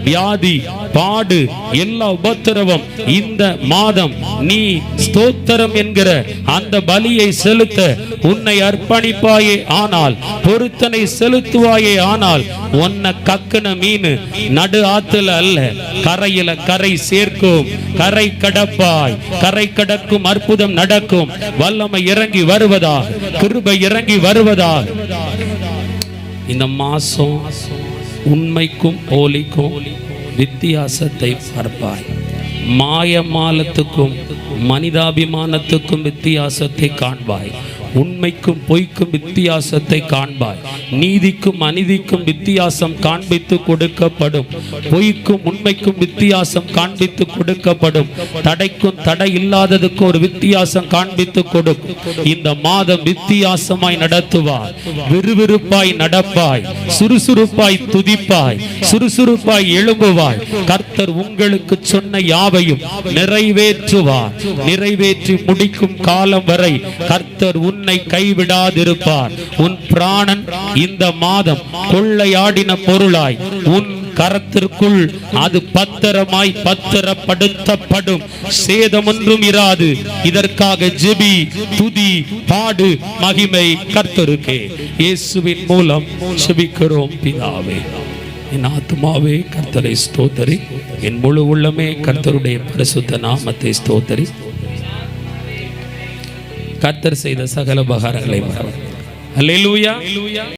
வியாதி, பாடு, எல்லா உபத்திரவம் இந்த மாதம் நீ ஸ்தோத்திரம் என்கிற அந்த பலியை செலுத்த உன்னை அர்ப்பணிப்பாயே ஆனால், பொருத்தனை செலுத்துவாயே ஆனால், உன்னை கக்குன மீன் நடு ஆத்துல அல்ல கரையில கரை சேர்க்கும். கரை கடப்பாய், கரை கடக்கும். அற்புதம் நடக்கும். வல்லமை இறங்கி வருவதாக, கிருபை இறங்கி வருவதாக. இந்த மாசம் உண்மைக்கும் போலிக்கும் வித்தியாசத்தை பார்ப்பாய். மாயமாலத்துக்கும் மனிதாபிமானத்துக்கும் வித்தியாசத்தை காண்பாய். உண்மைக்கும் பொய்க்கும் வித்தியாசத்தை காண்பாய். நீதிக்கும் அநீதிக்கும் வித்தியாசம் காண்பித்து கொடுக்கப்படும். பொய்க்கும் உண்மைக்கும் வித்தியாசம் காண்பித்து கொடுக்கப்படும். தடைக்கும் தடை இல்லாததுக்கும் ஒரு வித்தியாசம் காண்பித்து கொடுக்கும். இந்த மாதம் வித்தியாசமாய் நடத்துவாய். விறுவிறுப்பாய் நடப்பாய், சுறுசுறுப்பாய் துதிப்பாய், சுறுசுறுப்பாய் எழும்புவாய். கர்த்தர் உங்களுக்கு சொன்ன யாவையும் நிறைவேற்றுவார். நிறைவேற்றி முடிக்கும் காலம் வரை கர்த்தர் உன்னை கைவிடாதிருப்பார். உன் பிராணன் இந்த மாதம் கொள்ளையாடின பொருளாய் உன் கரத்திற்குள் அது பத்திரமாய் பத்திரப்படுத்தப்படும். சேதமொன்றும் இராது. இதற்காக ஜெபி, துதி, பாடு. மகிமை கர்த்தருக்கே. இயேசுவின் மூலம் ஜெபிக்கிறோம் பிதாவே. என் ஆத்துமாவே கர்த்தரை ஸ்தோத்தரி, என் முழு உள்ளமே கர்த்தருடைய பரிசுத்த நாமத்தை ஸ்தோத்தரி. கர்த்தர் செய்த சகல உபகாரங்களை மறவாதே. அல்லேலூயா.